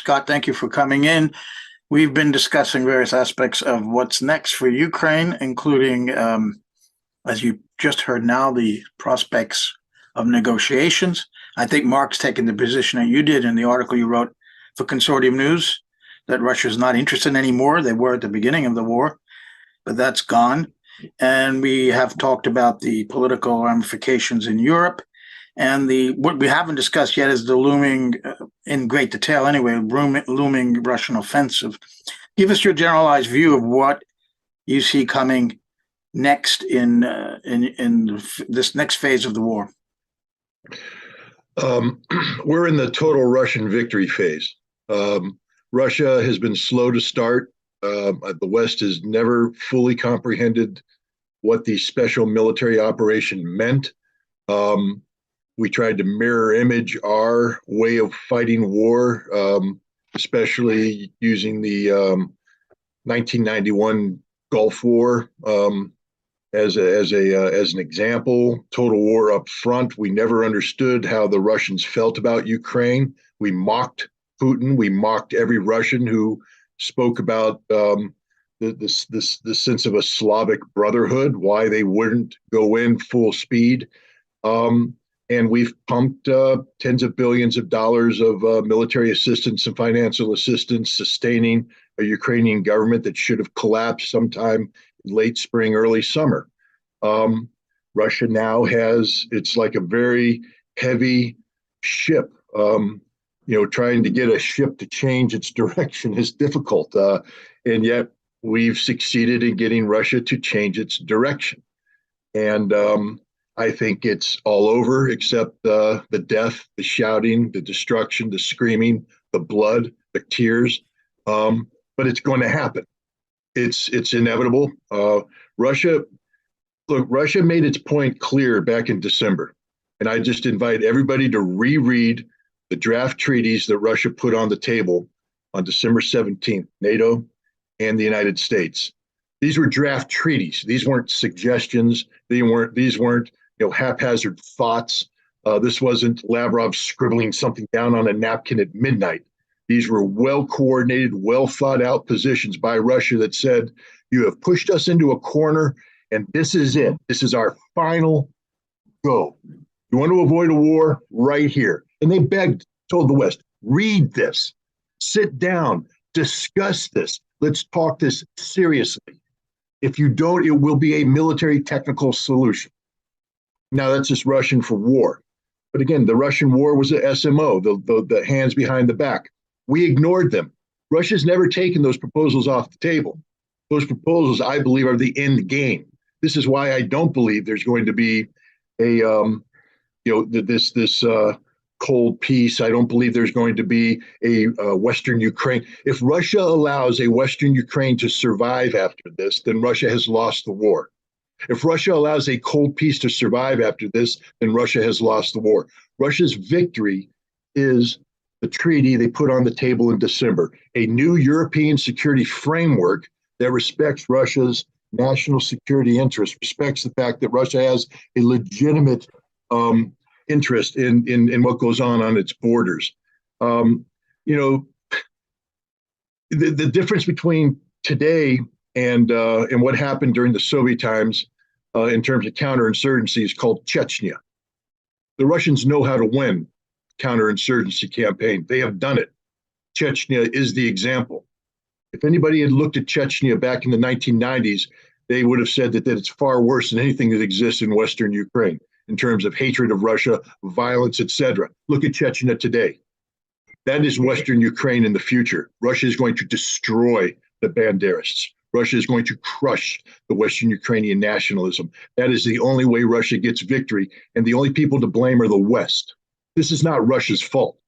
Scott, thank you for coming in. We've been discussing various aspects of what's next for Ukraine, including, as you just heard now, the prospects of negotiations. I think Mark's taken the position that you did in the article you wrote for Consortium News, that Russia is not interested anymore. They were at the beginning of the war, but that's gone. And we have talked about the political ramifications in Europe. And what we haven't discussed yet is the looming, in great detail anyway, looming Russian offensive. Give us your generalized view of what you see coming next in this next phase of the war. We're in the total Russian victory phase. Russia has been slow to start. The West has never fully comprehended what the special military operation meant. We tried to mirror image our way of fighting war, especially using the 1991 Gulf War as an example. Total war up front. We never understood how the Russians felt about Ukraine. We mocked Putin. We mocked every Russian who spoke about the sense of a Slavic brotherhood, why they wouldn't go in full speed. And we've pumped tens of billions of dollars of military assistance and financial assistance, sustaining a Ukrainian government that should have collapsed sometime late spring, early summer. Russia now it's like a very heavy ship. Trying to get a ship to change its direction is difficult. And yet we've succeeded in getting Russia to change its direction. And I think it's all over except the death, the shouting, the destruction, the screaming, the blood, the tears. But it's going to happen. It's inevitable. Russia made its point clear back in December. And I just invite everybody to reread the draft treaties that Russia put on the table on December 17th, NATO and the United States. These were draft treaties. These weren't suggestions. These weren't haphazard thoughts. This wasn't Lavrov scribbling something down on a napkin at midnight. These were well-coordinated, well-thought-out positions by Russia that said, you have pushed us into a corner, and this is it. This is our final go. You want to avoid a war? Right here. And they told the West, read this, sit down, discuss this. Let's talk this seriously. If you don't, it will be a military technical solution. Now, that's just Russian for war. But again, the Russian war was a SMO, the hands behind the back. We ignored them. Russia's never taken those proposals off the table. Those proposals, I believe, are the end game. This is why I don't believe there's going to be this cold peace. I don't believe there's going to be a Western Ukraine. If Russia allows a Western Ukraine to survive after this, then Russia has lost the war. If Russia allows a cold peace to survive after this, then Russia has lost the war. Russia's victory is the treaty they put on the table in December, a new European security framework that respects Russia's national security interests, respects the fact that Russia has a legitimate interest in what goes on its borders. The difference between today and what happened during the Soviet times in terms of counterinsurgency is called Chechnya. The Russians know how to win counterinsurgency campaign. They have done it. Chechnya is the example. If anybody had looked at Chechnya back in the 1990s, they would have said that it's far worse than anything that exists in Western Ukraine in terms of hatred of Russia, violence, etc. Look at Chechnya today. That is Western Ukraine in the future. Russia is going to destroy the Banderists. Russia is going to crush the Western Ukrainian nationalism. That is the only way Russia gets victory, and the only people to blame are the West. This is not Russia's fault.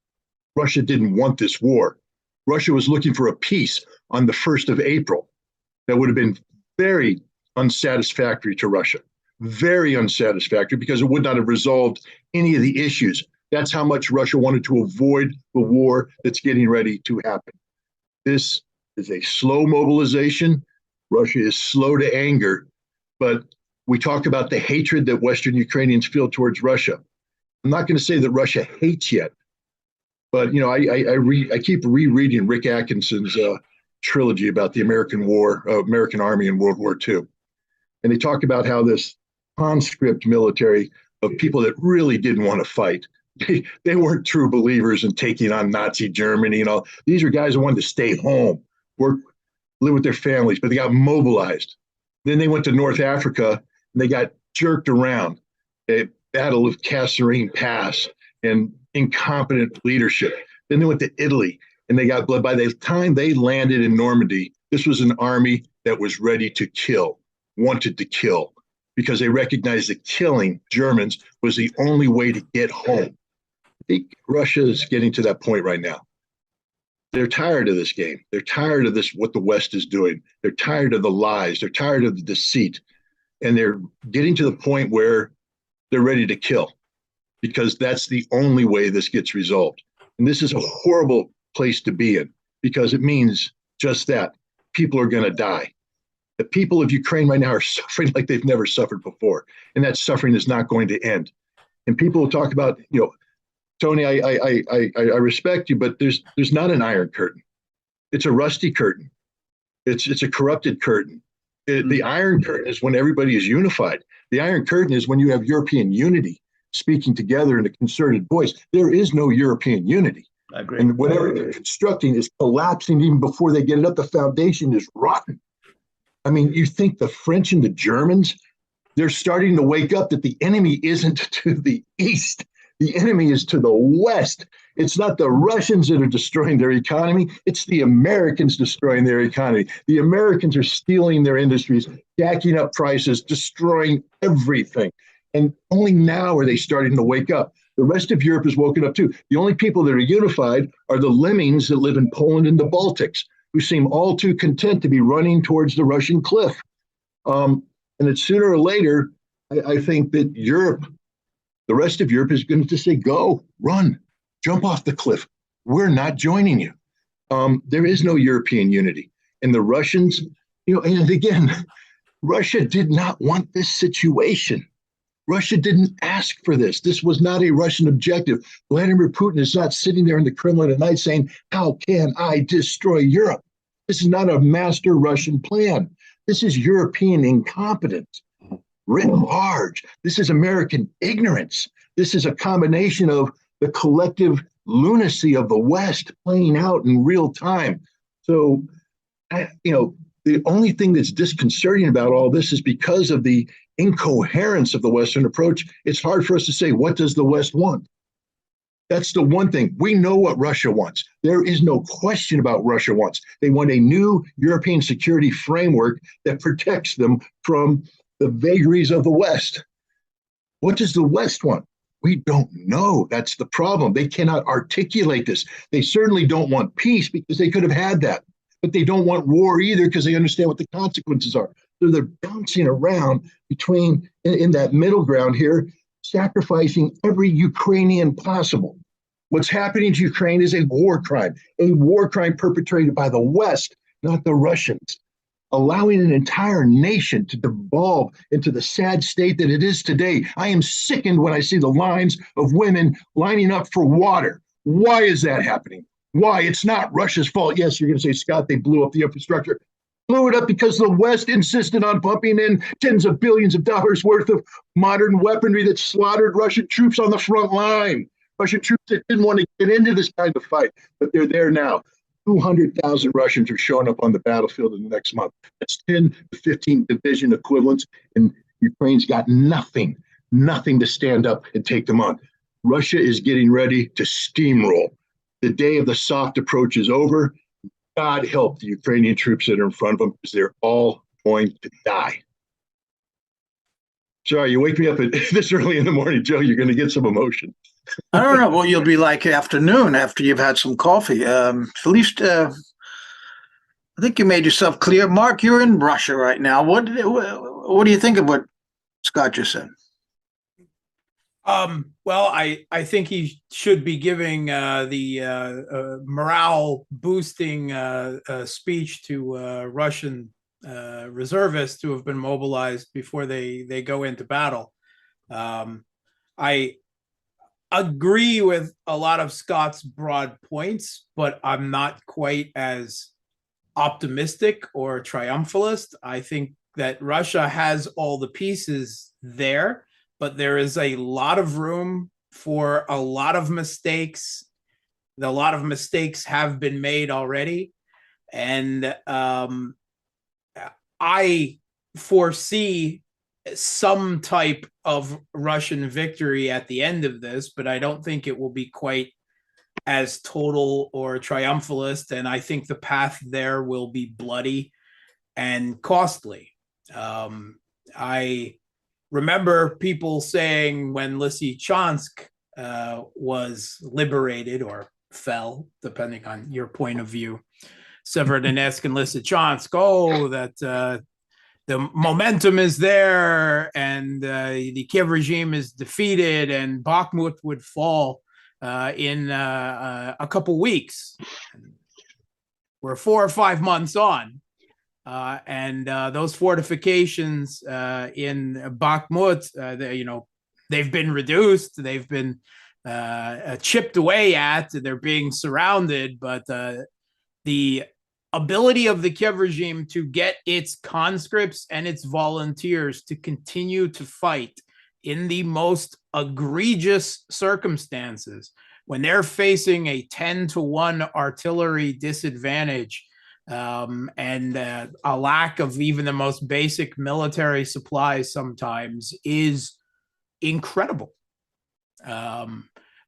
Russia didn't want this war. Russia was looking for a peace on the 1st of April that would have been very unsatisfactory to Russia. Very unsatisfactory because it would not have resolved any of the issues. That's how much Russia wanted to avoid the war that's getting ready to happen. This is a slow mobilization. Russia is slow to anger, but we talk about the hatred that Western Ukrainians feel towards Russia. I'm not going to say that Russia hates yet. But I keep rereading Rick Atkinson's trilogy about the American Army in World War II, and they talk about how this conscript military of people that really didn't want to fight. They weren't true believers in taking on Nazi Germany and all. These are guys who wanted to stay home, work, live with their families, but they got mobilized. Then they went to North Africa and they got jerked around. A Battle of Kasserine Pass and incompetent leadership. Then they went to Italy and they got blood. By the time they landed in Normandy, this was an army that was ready to kill, wanted to kill, because they recognized that killing Germans was the only way to get home. I think Russia is getting to that point right now. They're tired of this game. They're tired of this, what the West is doing. They're tired of the lies. They're tired of the deceit. And they're getting to the point where they're ready to kill, because that's the only way this gets resolved. And this is a horrible place to be in, because it means just that. People are going to die. The people of Ukraine right now are suffering like they've never suffered before. And that suffering is not going to end. And people will talk about, Tony, I respect you, but there's not an iron curtain. It's a rusty curtain. It's a corrupted curtain. The Iron Curtain is when everybody is unified. The Iron Curtain is when you have European unity speaking together in a concerted voice. There is no European unity. I agree. And whatever they're constructing is collapsing even before they get it up. The foundation is rotten. I mean, you think the French and the Germans, they're starting to wake up that the enemy isn't to the east. The enemy is to the west. It's not the Russians that are destroying their economy. It's the Americans destroying their economy. The Americans are stealing their industries, jacking up prices, destroying everything. And only now are they starting to wake up. The rest of Europe has woken up too. The only people that are unified are the lemmings that live in Poland and the Baltics, who seem all too content to be running towards the Russian cliff. And that sooner or later, I think that the rest of Europe is going to just say, go, run, jump off the cliff. We're not joining you. There is no European unity. And the Russians, and again, Russia did not want this situation. Russia didn't ask for this. This was not a Russian objective. Vladimir Putin is not sitting there in the Kremlin at night saying, how can I destroy Europe? This is not a master Russian plan. This is European incompetence writ large. This is American ignorance. This is a combination of the collective lunacy of the West playing out in real time. So, the only thing that's disconcerting about all this is because of the incoherence of the Western approach. It's hard for us to say, what does the West want? That's the one thing. We know what Russia wants. There is no question about Russia wants. They want a new European security framework that protects them from the vagaries of the West. What does the West want? We don't know. That's the problem. They cannot articulate this. They certainly don't want peace, because they could have had that. But they don't want war either, because they understand what the consequences are. So they're bouncing around between, in that middle ground here, sacrificing every Ukrainian possible. What's happening to Ukraine is a war crime perpetrated by the West, not the Russians, allowing an entire nation to devolve into the sad state that it is today. I am sickened when I see the lines of women lining up for water. Why is that happening? Why? It's not Russia's fault. Yes, you're going to say, Scott, they blew up the infrastructure. Blew it up because the West insisted on pumping in tens of billions of dollars worth of modern weaponry that slaughtered Russian troops on the front line. Russian troops that didn't want to get into this kind of fight, but they're there now. 200,000 Russians are showing up on the battlefield in the next month. That's 10 to 15 division equivalents, and Ukraine's got nothing to stand up and take them on. Russia is getting ready to steamroll. The day of the soft approach is over. God help the Ukrainian troops that are in front of them, because they're all going to die. Sorry, you wake me up at this early in the morning, Joe. You're going to get some emotion. I don't know. Well, you'll be like afternoon after you've had some coffee. At least I think you made yourself clear. Mark, you're in Russia right now. What do you think of what Scott just said? Well, I think he should be giving the morale boosting speech to Russian reservists who have been mobilized before they go into battle. agree with a lot of Scott's broad points, but I'm not quite as optimistic or triumphalist. I think that Russia has all the pieces there, but there is a lot of room for a lot of mistakes. A lot of mistakes have been made already. And I foresee some type of Russian victory at the end of this, but I don't think it will be quite as total or triumphalist. And I think the path there will be bloody and costly. I remember people saying when Lysychansk was liberated or fell, depending on your point of view, Severodonetsk and Lysychansk, that the momentum is there and the Kiev regime is defeated and Bakhmut would fall in a couple weeks. We're 4 or 5 months on. And those fortifications in Bakhmut, they've been reduced, they've been chipped away at, they're being surrounded, but the ability of the Kiev regime to get its conscripts and its volunteers to continue to fight in the most egregious circumstances, when they're facing a 10-to-1 artillery disadvantage, and a lack of even the most basic military supplies sometimes, is incredible.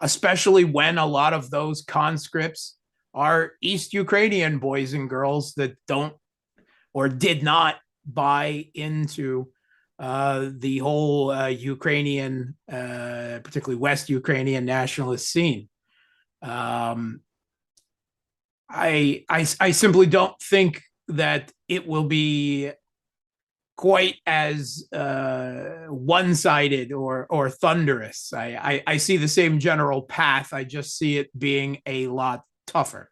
Especially when a lot of those conscripts are East Ukrainian boys and girls that don't or did not buy into the whole Ukrainian, particularly West Ukrainian nationalist scene. I simply don't think that it will be quite as one-sided or thunderous. I see the same general path. I just see it being a lot tougher.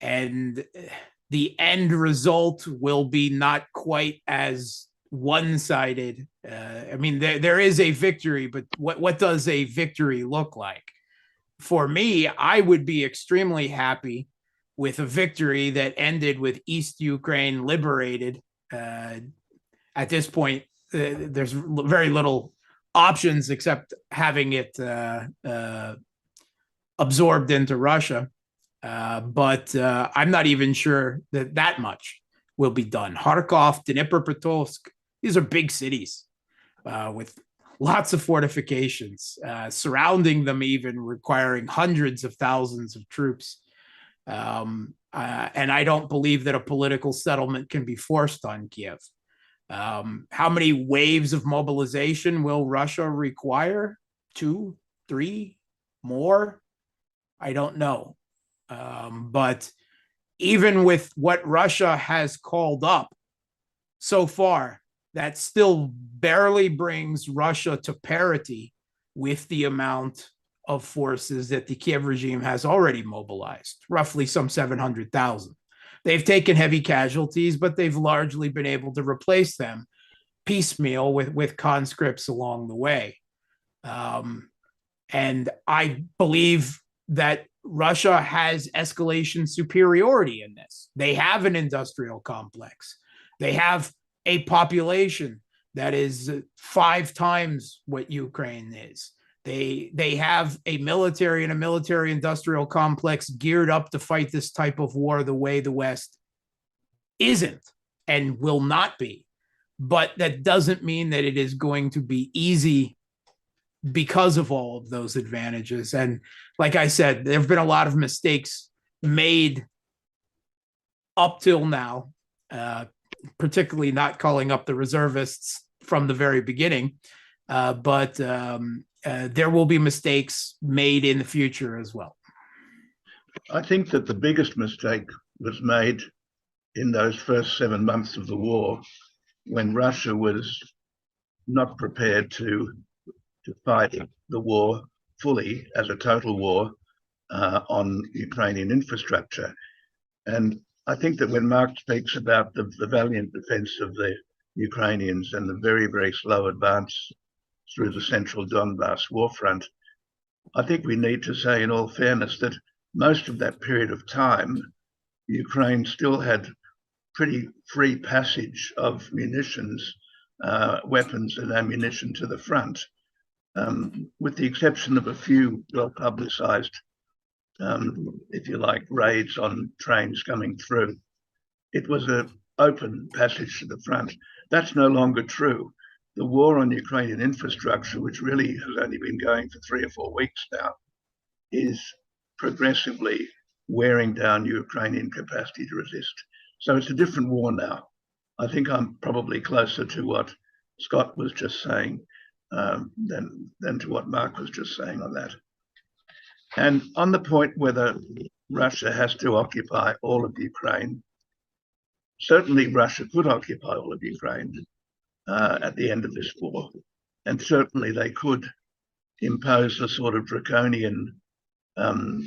And the end result will be not quite as one-sided. I mean, there is a victory, but what does a victory look like? For me, I would be extremely happy with a victory that ended with East Ukraine liberated. At this point, there's very little options except having it absorbed into Russia. But I'm not even sure that much will be done. Kharkov, Dnipropetrovsk, these are big cities with lots of fortifications, surrounding them, even requiring hundreds of thousands of troops. And I don't believe that a political settlement can be forced on Kiev. How many waves of mobilization will Russia require? 2, 3 more? I don't know. But even with what Russia has called up so far, that still barely brings Russia to parity with the amount of forces that the Kiev regime has already mobilized, roughly some 700,000. They've taken heavy casualties, but they've largely been able to replace them piecemeal with conscripts along the way. And I believe that Russia has escalation superiority in this. They have an industrial complex. They have a population that is 5 times what Ukraine is. They have a military and a military industrial complex geared up to fight this type of war the way the West isn't and will not be. But that doesn't mean that it is going to be easy because of all of those advantages. And like I said, there have been a lot of mistakes made up till now, particularly not calling up the reservists from the very beginning. But there will be mistakes made in the future as well. I think that the biggest mistake was made in those first 7 months of the war, when Russia was not prepared to fight the war fully as a total war on Ukrainian infrastructure. And I think that when Mark speaks about the valiant defense of the Ukrainians and the very, very slow advance through the central Donbass war front. I think we need to say, in all fairness, that most of that period of time, Ukraine still had pretty free passage of munitions, weapons and ammunition to the front, with the exception of a few well-publicized, if you like, raids on trains coming through. It was an open passage to the front. That's no longer true. The war on Ukrainian infrastructure, which really has only been going for 3 or 4 weeks now, is progressively wearing down Ukrainian capacity to resist. So it's a different war now. I think I'm probably closer to what Scott was just saying than to what Mark was just saying on that. And on the point whether Russia has to occupy all of Ukraine, certainly Russia could occupy all of Ukraine at the end of this war. And certainly they could impose a sort of draconian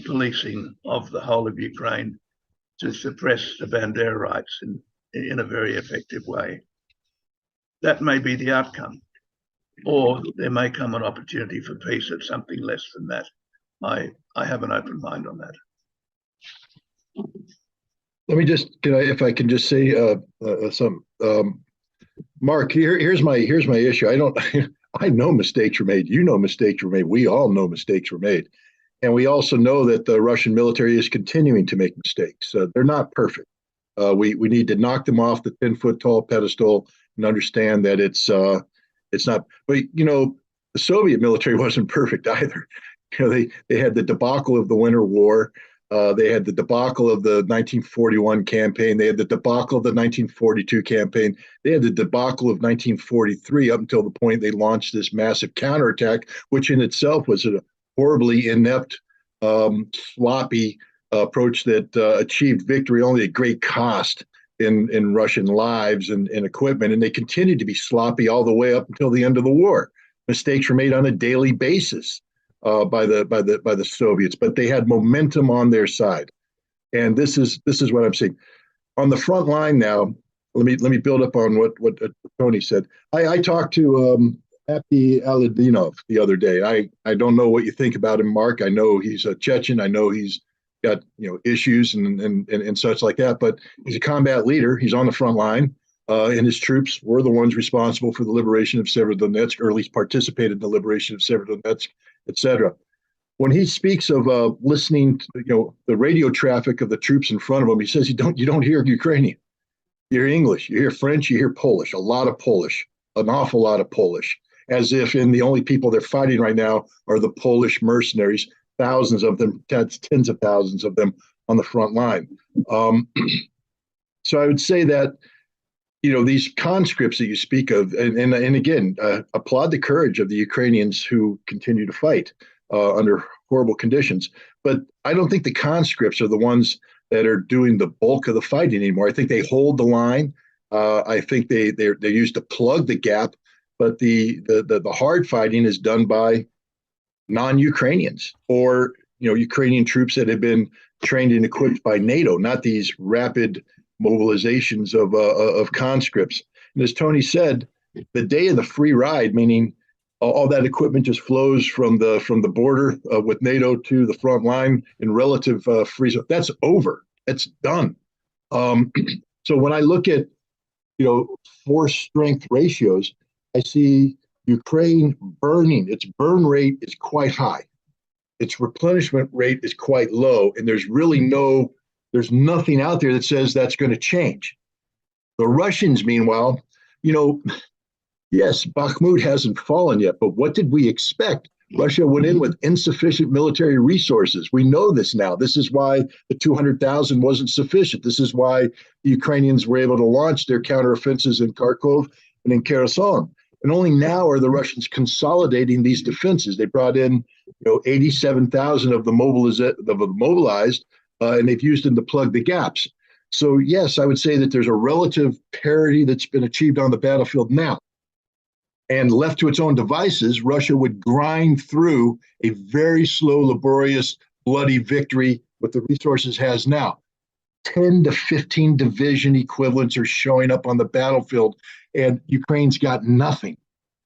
policing of the whole of Ukraine to suppress the Bandera rights in a very effective way. That may be the outcome, or there may come an opportunity for peace at something less than that. I have an open mind on that. Let me just, if I can just say some, Mark, here's my issue. I know mistakes were made. You know mistakes were made. We all know mistakes were made. And we also know that the Russian military is continuing to make mistakes. They're not perfect. We need to knock them off the 10-foot tall pedestal and understand that it's not. But the Soviet military wasn't perfect either. They had the debacle of the Winter War. They had the debacle of the 1941 campaign. They had the debacle of the 1942 campaign. They had the debacle of 1943 up until the point they launched this massive counterattack, which in itself was a horribly inept, sloppy approach that achieved victory only at great cost in Russian lives and equipment. And they continued to be sloppy all the way up until the end of the war. Mistakes were made on a daily basis by the Soviets, but they had momentum on their side. And this is what I'm saying. On the front line now, let me build up on what Tony said. I talked to Abdi Aladinov the other day. I don't know what you think about him, Mark. I know he's a Chechen. I know he's got issues and such like that. But he's a combat leader. He's on the front line, and his troops were the ones responsible for the liberation of Severodonetsk, or at least participated in the liberation of Severodonetsk, etc. When he speaks of listening to the radio traffic of the troops in front of him, he says you don't hear Ukrainian. You hear English, you hear French, you hear Polish, a lot of Polish, an awful lot of Polish, as if the only people they're fighting right now are the Polish mercenaries, thousands of them, tens of thousands of them on the front line. So I would say that these conscripts that you speak of, and again, applaud the courage of the Ukrainians who continue to fight under horrible conditions. But I don't think the conscripts are the ones that are doing the bulk of the fighting anymore. I think they hold the line. I think they're used to plug the gap. But the hard fighting is done by non-Ukrainians or Ukrainian troops that have been trained and equipped by NATO, not these rapid mobilizations of conscripts. And as Tony said, the day of the free ride, meaning all that equipment just flows from the border with NATO to the front line in relative freeze. That's over. That's done. So when I look at force strength ratios, I see Ukraine burning. Its burn rate is quite high. Its replenishment rate is quite low, and there's nothing out there that says that's going to change. The Russians, meanwhile, yes, Bakhmut hasn't fallen yet, but what did we expect? Russia went in with insufficient military resources. We know this now. This is why the 200,000 wasn't sufficient. This is why the Ukrainians were able to launch their counteroffensives in Kharkov and in Kherson. And only now are the Russians consolidating these defenses. They brought in 87,000 of the mobilized, and they've used them to plug the gaps. So yes, I would say that there's a relative parity that's been achieved on the battlefield now. And left to its own devices, Russia would grind through a very slow, laborious, bloody victory with the resources it has now. 10 to 15 division equivalents are showing up on the battlefield, and Ukraine's got nothing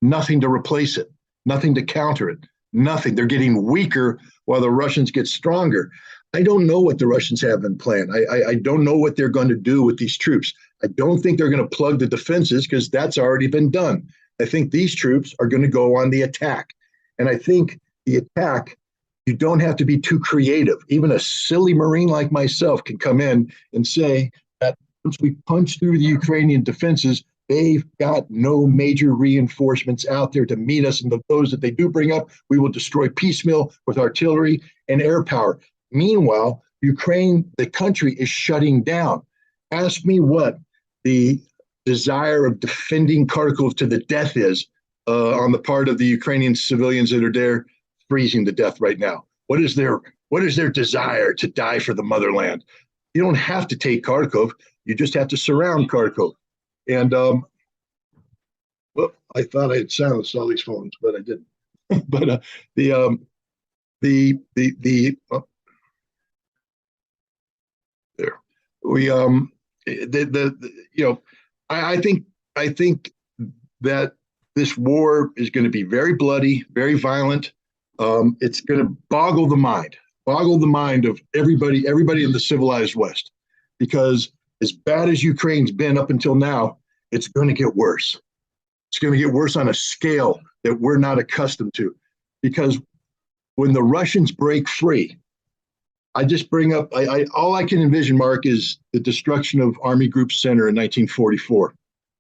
to replace it. nothing to counter it, nothing. They're getting weaker while the Russians get stronger. I don't know what the Russians have in plan. I don't know what they're going to do with these troops. I don't think they're going to plug the defenses because that's already been done. I think these troops are going to go on the attack. And I think the attack, you don't have to be too creative. Even a silly Marine like myself can come in and say that once we punch through the Ukrainian defenses, they've got no major reinforcements out there to meet us. And those that they do bring up, we will destroy piecemeal with artillery and air power. Meanwhile, Ukraine, the country, is shutting down. Ask me what the desire of defending Kharkov to the death is on the part of the Ukrainian civilians that are there freezing to death right now. What is their desire to die for the motherland? You don't have to take Kharkov. You just have to surround Kharkov. And well, I thought I had silenced all these phones, but I didn't. But there we I think that this war is going to be very bloody, very violent. It's going to boggle the mind of everybody in the civilized West, because as bad as Ukraine's been up until now, it's going to get worse. It's going to get worse on a scale that we're not accustomed to, because when the Russians break free, I just bring up, all I can envision, Mark, is the destruction of Army Group Center in 1944,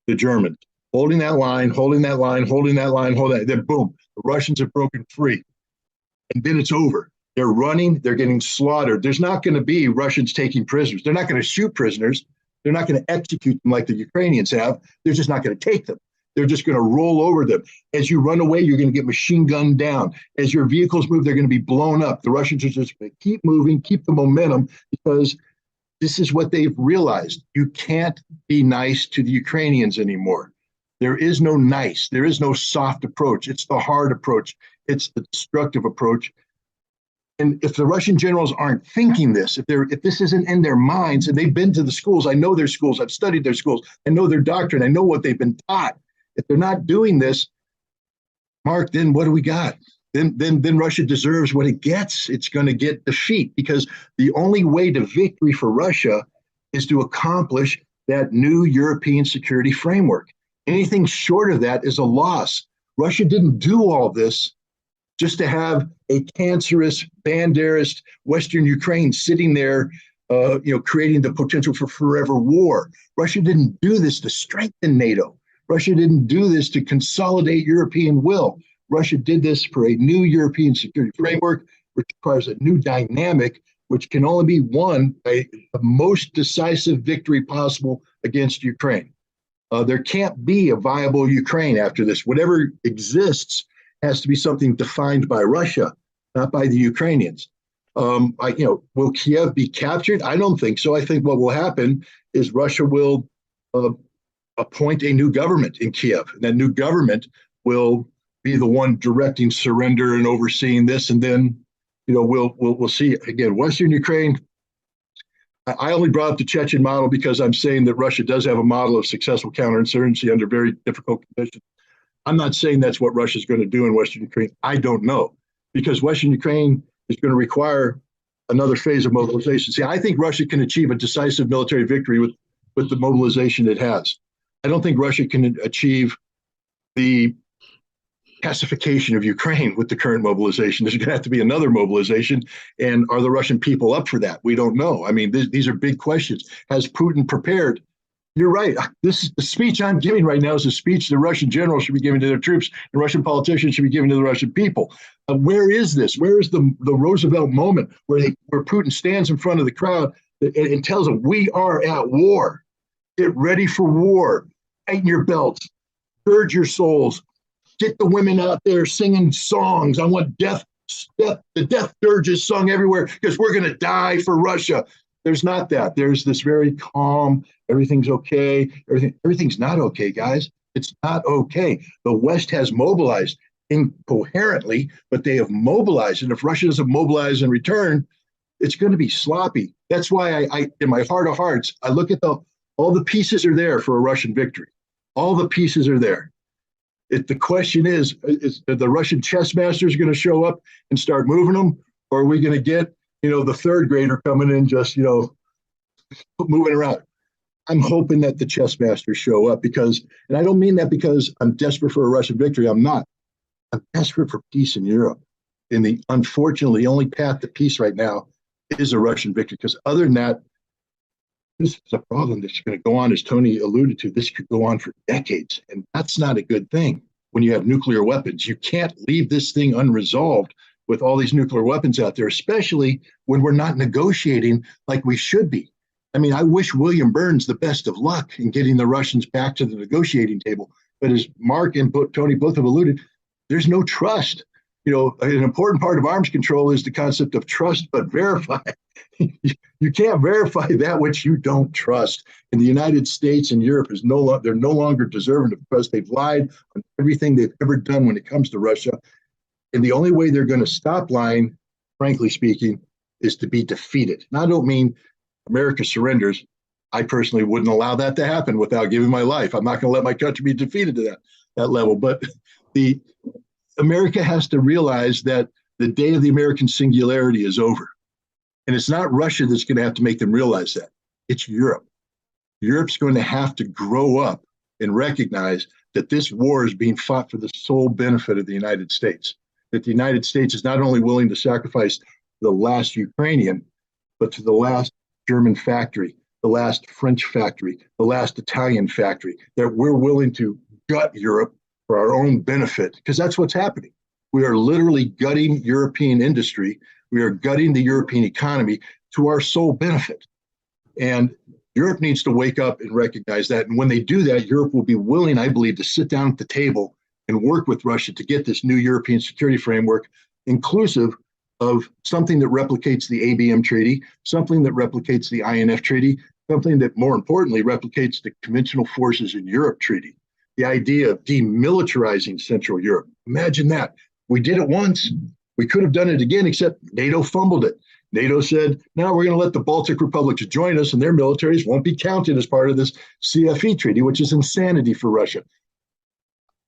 the Germans holding that line, then boom, the Russians have broken free. And then it's over. They're running, they're getting slaughtered. There's not going to be Russians taking prisoners. They're not going to shoot prisoners. They're not going to execute them like the Ukrainians have. They're just not going to take them. They're just going to roll over them. As you run away, you're going to get machine gunned down. As your vehicles move, they're going to be blown up. The Russians are just going to keep moving, keep the momentum, because this is what they've realized. You can't be nice to the Ukrainians anymore. There is no nice. There is no soft approach. It's the hard approach. It's the destructive approach. And if the Russian generals aren't thinking this, if this isn't in their minds, and they've been to the schools, I know their schools, I've studied their schools, I know their doctrine, I know what they've been taught. If they're not doing this, Mark, then what do we got? Then Russia deserves what it gets. It's going to get defeat, because the only way to victory for Russia is to accomplish that new European security framework. Anything short of that is a loss. Russia didn't do all this just to have a cancerous, banderist Western Ukraine sitting there, creating the potential for forever war. Russia didn't do this to strengthen NATO. Russia didn't do this to consolidate European will. Russia did this for a new European security framework, which requires a new dynamic, which can only be won by the most decisive victory possible against Ukraine. There can't be a viable Ukraine after this. Whatever exists has to be something defined by Russia, not by the Ukrainians. Will Kiev be captured? I don't think so. I think what will happen is Russia will appoint a new government in Kiev. And that new government will be the one directing surrender and overseeing this. And then, we'll see again. Western Ukraine. I only brought up the Chechen model because I'm saying that Russia does have a model of successful counterinsurgency under very difficult conditions. I'm not saying that's what Russia's going to do in Western Ukraine. I don't know, because Western Ukraine is going to require another phase of mobilization. See, I think Russia can achieve a decisive military victory with the mobilization it has. I don't think Russia can achieve the pacification of Ukraine with the current mobilization. There's going to have to be another mobilization. And are the Russian people up for that? We don't know. I mean, these are big questions. Has Putin prepared? You're right. The speech I'm giving right now is a speech the Russian generals should be giving to their troops, and Russian politicians should be giving to the Russian people. Where is this? Where is the Roosevelt moment where Putin stands in front of the crowd and tells them, we are at war. Get ready for war. Tighten your belts. Gird your souls. Get the women out there singing songs. I want the death dirges sung everywhere because we're going to die for Russia. There's not that. There's this very calm, everything's okay. Everything's not okay, guys. It's not okay. The West has mobilized incoherently, but they have mobilized. And if Russia doesn't mobilize in return, it's going to be sloppy. That's why I in my heart of hearts, I look at all the pieces are there for a Russian victory. All the pieces are there. The question is the Russian chess masters going to show up and start moving them, or are we going to get, the third grader coming in just, moving around? I'm hoping that the chess masters show up and I don't mean that because I'm desperate for a Russian victory. I'm not. I'm desperate for peace in Europe. And unfortunately, the only path to peace right now is a Russian victory, because other than that, this is a problem that's going to go on, as Tony alluded to. This could go on for decades, and that's not a good thing when you have nuclear weapons. You can't leave this thing unresolved with all these nuclear weapons out there, especially when we're not negotiating like we should be. I mean, I wish William Burns the best of luck in getting the Russians back to the negotiating table. But as Mark and Tony both have alluded, there's no trust. An important part of arms control is the concept of trust, but verify. You can't verify that which you don't trust. And the United States and Europe they're no longer deserving of trust. They've lied on everything they've ever done when it comes to Russia. And the only way they're going to stop lying, frankly speaking, is to be defeated. Now, I don't mean America surrenders. I personally wouldn't allow that to happen without giving my life. I'm not going to let my country be defeated to that level. But America has to realize that the day of the American singularity is over. And it's not Russia that's going to have to make them realize that. It's Europe. Europe's going to have to grow up and recognize that this war is being fought for the sole benefit of the United States. That the United States is not only willing to sacrifice the last Ukrainian, but to the last German factory, the last French factory, the last Italian factory, that we're willing to gut Europe for our own benefit, because that's what's happening. We are literally gutting European industry. We are gutting the European economy to our sole benefit. And Europe needs to wake up and recognize that. And when they do that, Europe will be willing, I believe, to sit down at the table and work with Russia to get this new European security framework, inclusive of something that replicates the ABM Treaty, something that replicates the INF Treaty, something that, more importantly, replicates the Conventional Forces in Europe Treaty. The idea of demilitarizing Central Europe. Imagine that. We did it once. We could have done it again, except NATO fumbled it. NATO said, now we're going to let the Baltic republics join us, and their militaries won't be counted as part of this CFE treaty, which is insanity for Russia.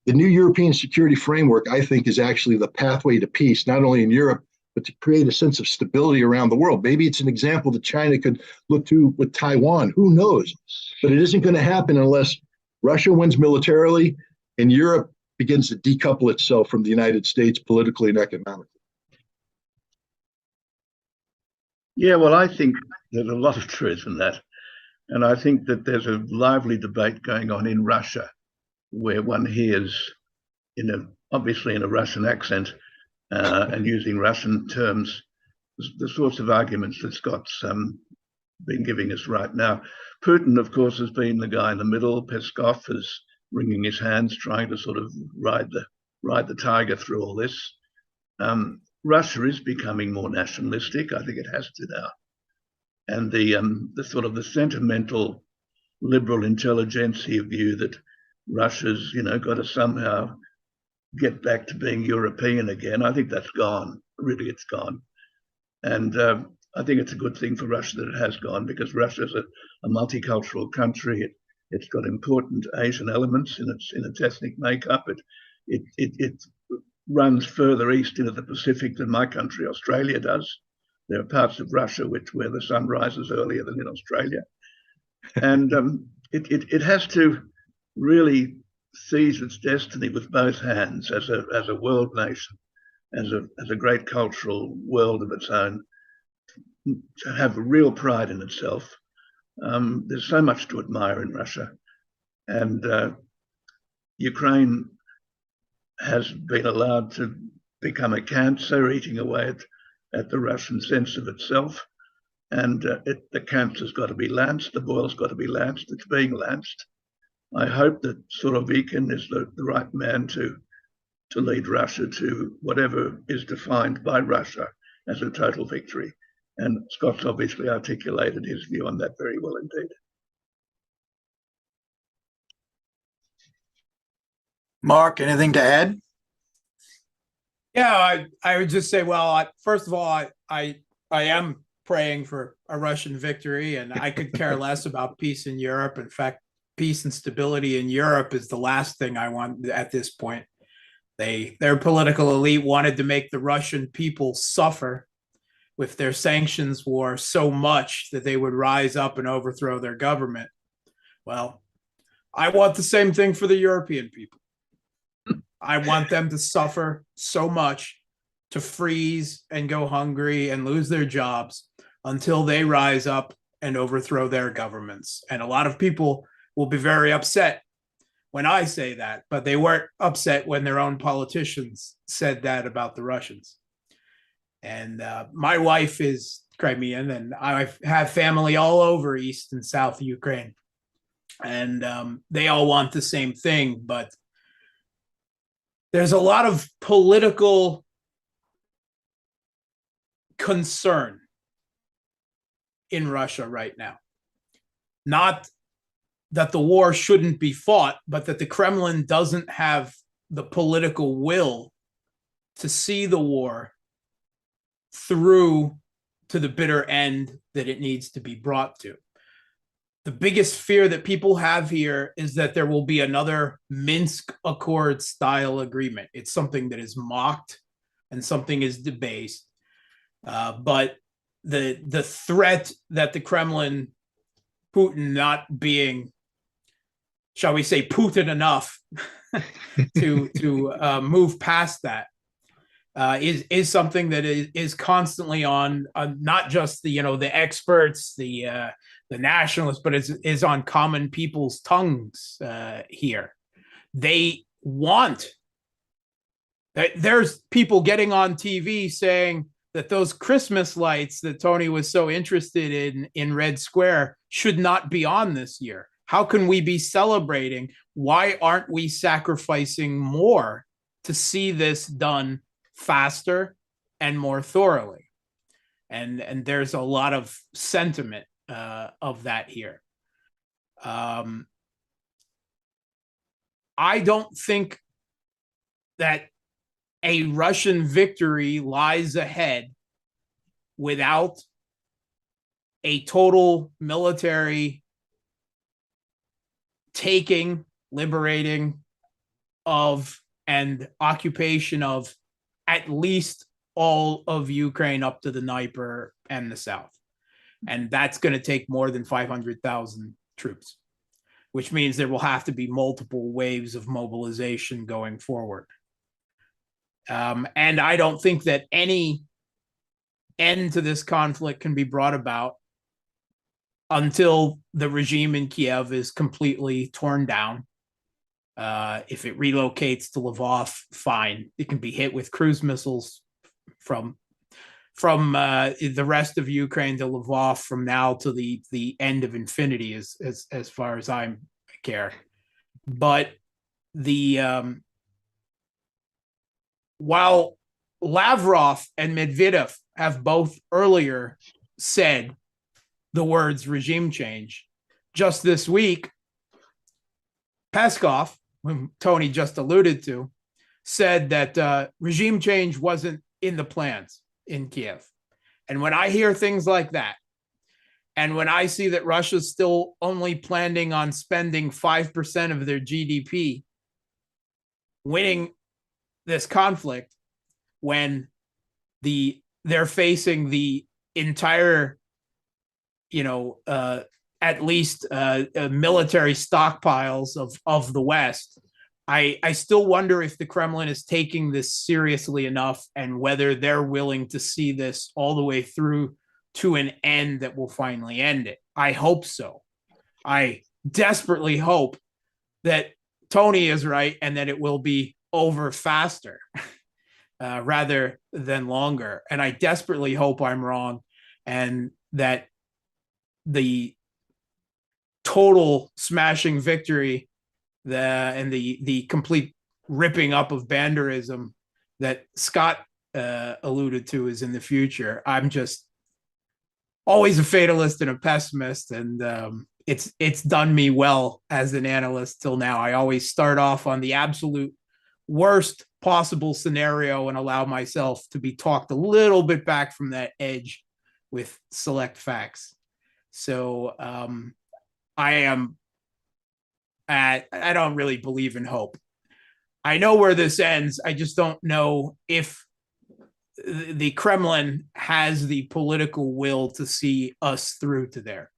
The new European security framework, I think, is actually the pathway to peace, not only in Europe, but to create a sense of stability around the world. Maybe it's an example that China could look to with Taiwan. Who knows? But it isn't going to happen unless Russia wins militarily and Europe begins to decouple itself from the United States politically and economically. Yeah, well, I think there's a lot of truth in that. And I think that there's a lively debate going on in Russia where one hears, obviously in a Russian accent and using Russian terms, the sorts of arguments that Scott's been giving us right now. Putin, of course, has been the guy in the middle. Peskov is wringing his hands, trying to sort of ride the tiger through all this. Russia is becoming more nationalistic. I think it has to now. And the sort of the sentimental liberal intelligentsia view that Russia's, got to somehow get back to being European again, I think that's gone. Really, it's gone. And I think it's a good thing for Russia that it has gone, because Russia is a multicultural country. It's got important Asian elements in its ethnic makeup. It runs further east into the Pacific than my country, Australia, does. There are parts of Russia where the sun rises earlier than in Australia. And it has to really seize its destiny with both hands as a world nation, as a great cultural world of its own, to have a real pride in itself. There's so much to admire in Russia. And Ukraine has been allowed to become a cancer, eating away at the Russian sense of itself. And the cancer's got to be lanced, the boil's got to be lanced, it's being lanced. I hope that Surovikin is the right man to lead Russia to whatever is defined by Russia as a total victory. And Scott's obviously articulated his view on that very well indeed. Mark, anything to add? Yeah, I would just say, well, first of all, I am praying for a Russian victory, and I could care less about peace in Europe. In fact, peace and stability in Europe is the last thing I want at this point. Their political elite wanted to make the Russian people suffer with their sanctions war so much that they would rise up and overthrow their government. Well, I want the same thing for the European people. I want them to suffer so much, to freeze and go hungry and lose their jobs until they rise up and overthrow their governments. And a lot of people will be very upset when I say that, but they weren't upset when their own politicians said that about the Russians. And my wife is Crimean, and I have family all over East and South Ukraine. And they all want the same thing, but there's a lot of political concern in Russia right now. Not that the war shouldn't be fought, but that the Kremlin doesn't have the political will to see the war through to the bitter end that it needs to be brought to. The biggest fear that people have here is that there will be another Minsk Accord style agreement. It's something that is mocked and something is debased. But the threat that the Kremlin, Putin not being, shall we say, Putin enough to move past that, is something that is constantly on not just the experts, the nationalists, but is on common people's tongues here. They want. There's people getting on TV saying that those Christmas lights that Tony was so interested in Red Square should not be on this year. How can we be celebrating? Why aren't we sacrificing more to see this done faster and more thoroughly? And there's a lot of sentiment of that here. I don't think that a Russian victory lies ahead without a total military taking, liberating of, and occupation of at least all of Ukraine up to the Dnieper and the south. And that's going to take more than 500,000 troops, which means there will have to be multiple waves of mobilization going forward. And I don't think that any end to this conflict can be brought about until the regime in Kiev is completely torn down. If it relocates to Lvov, fine. It can be hit with cruise missiles from the rest of Ukraine to Lvov from now to the end of infinity, as far as I care. But while Lavrov and Medvedev have both earlier said the words regime change, just this week, Peskov, whom Tony just alluded to, said that regime change wasn't in the plans in Kiev. And when I hear things like that, and when I see that Russia's still only planning on spending 5% of their GDP winning this conflict, when they're facing the entire, at least military stockpiles of the West, I still wonder if the Kremlin is taking this seriously enough and whether they're willing to see this all the way through to an end that will finally end it. I hope so. I desperately hope that Tony is right and that it will be over faster rather than longer. And I desperately hope I'm wrong and that the total smashing victory and the complete ripping up of banderism that Scott alluded to is in the future. I'm just always a fatalist and a pessimist, and it's done me well as an analyst till now. I always start off on the absolute worst possible scenario and allow myself to be talked a little bit back from that edge with select facts. So I am I don't really believe in hope. I know where this ends. I just don't know if the Kremlin has the political will to see us through to there.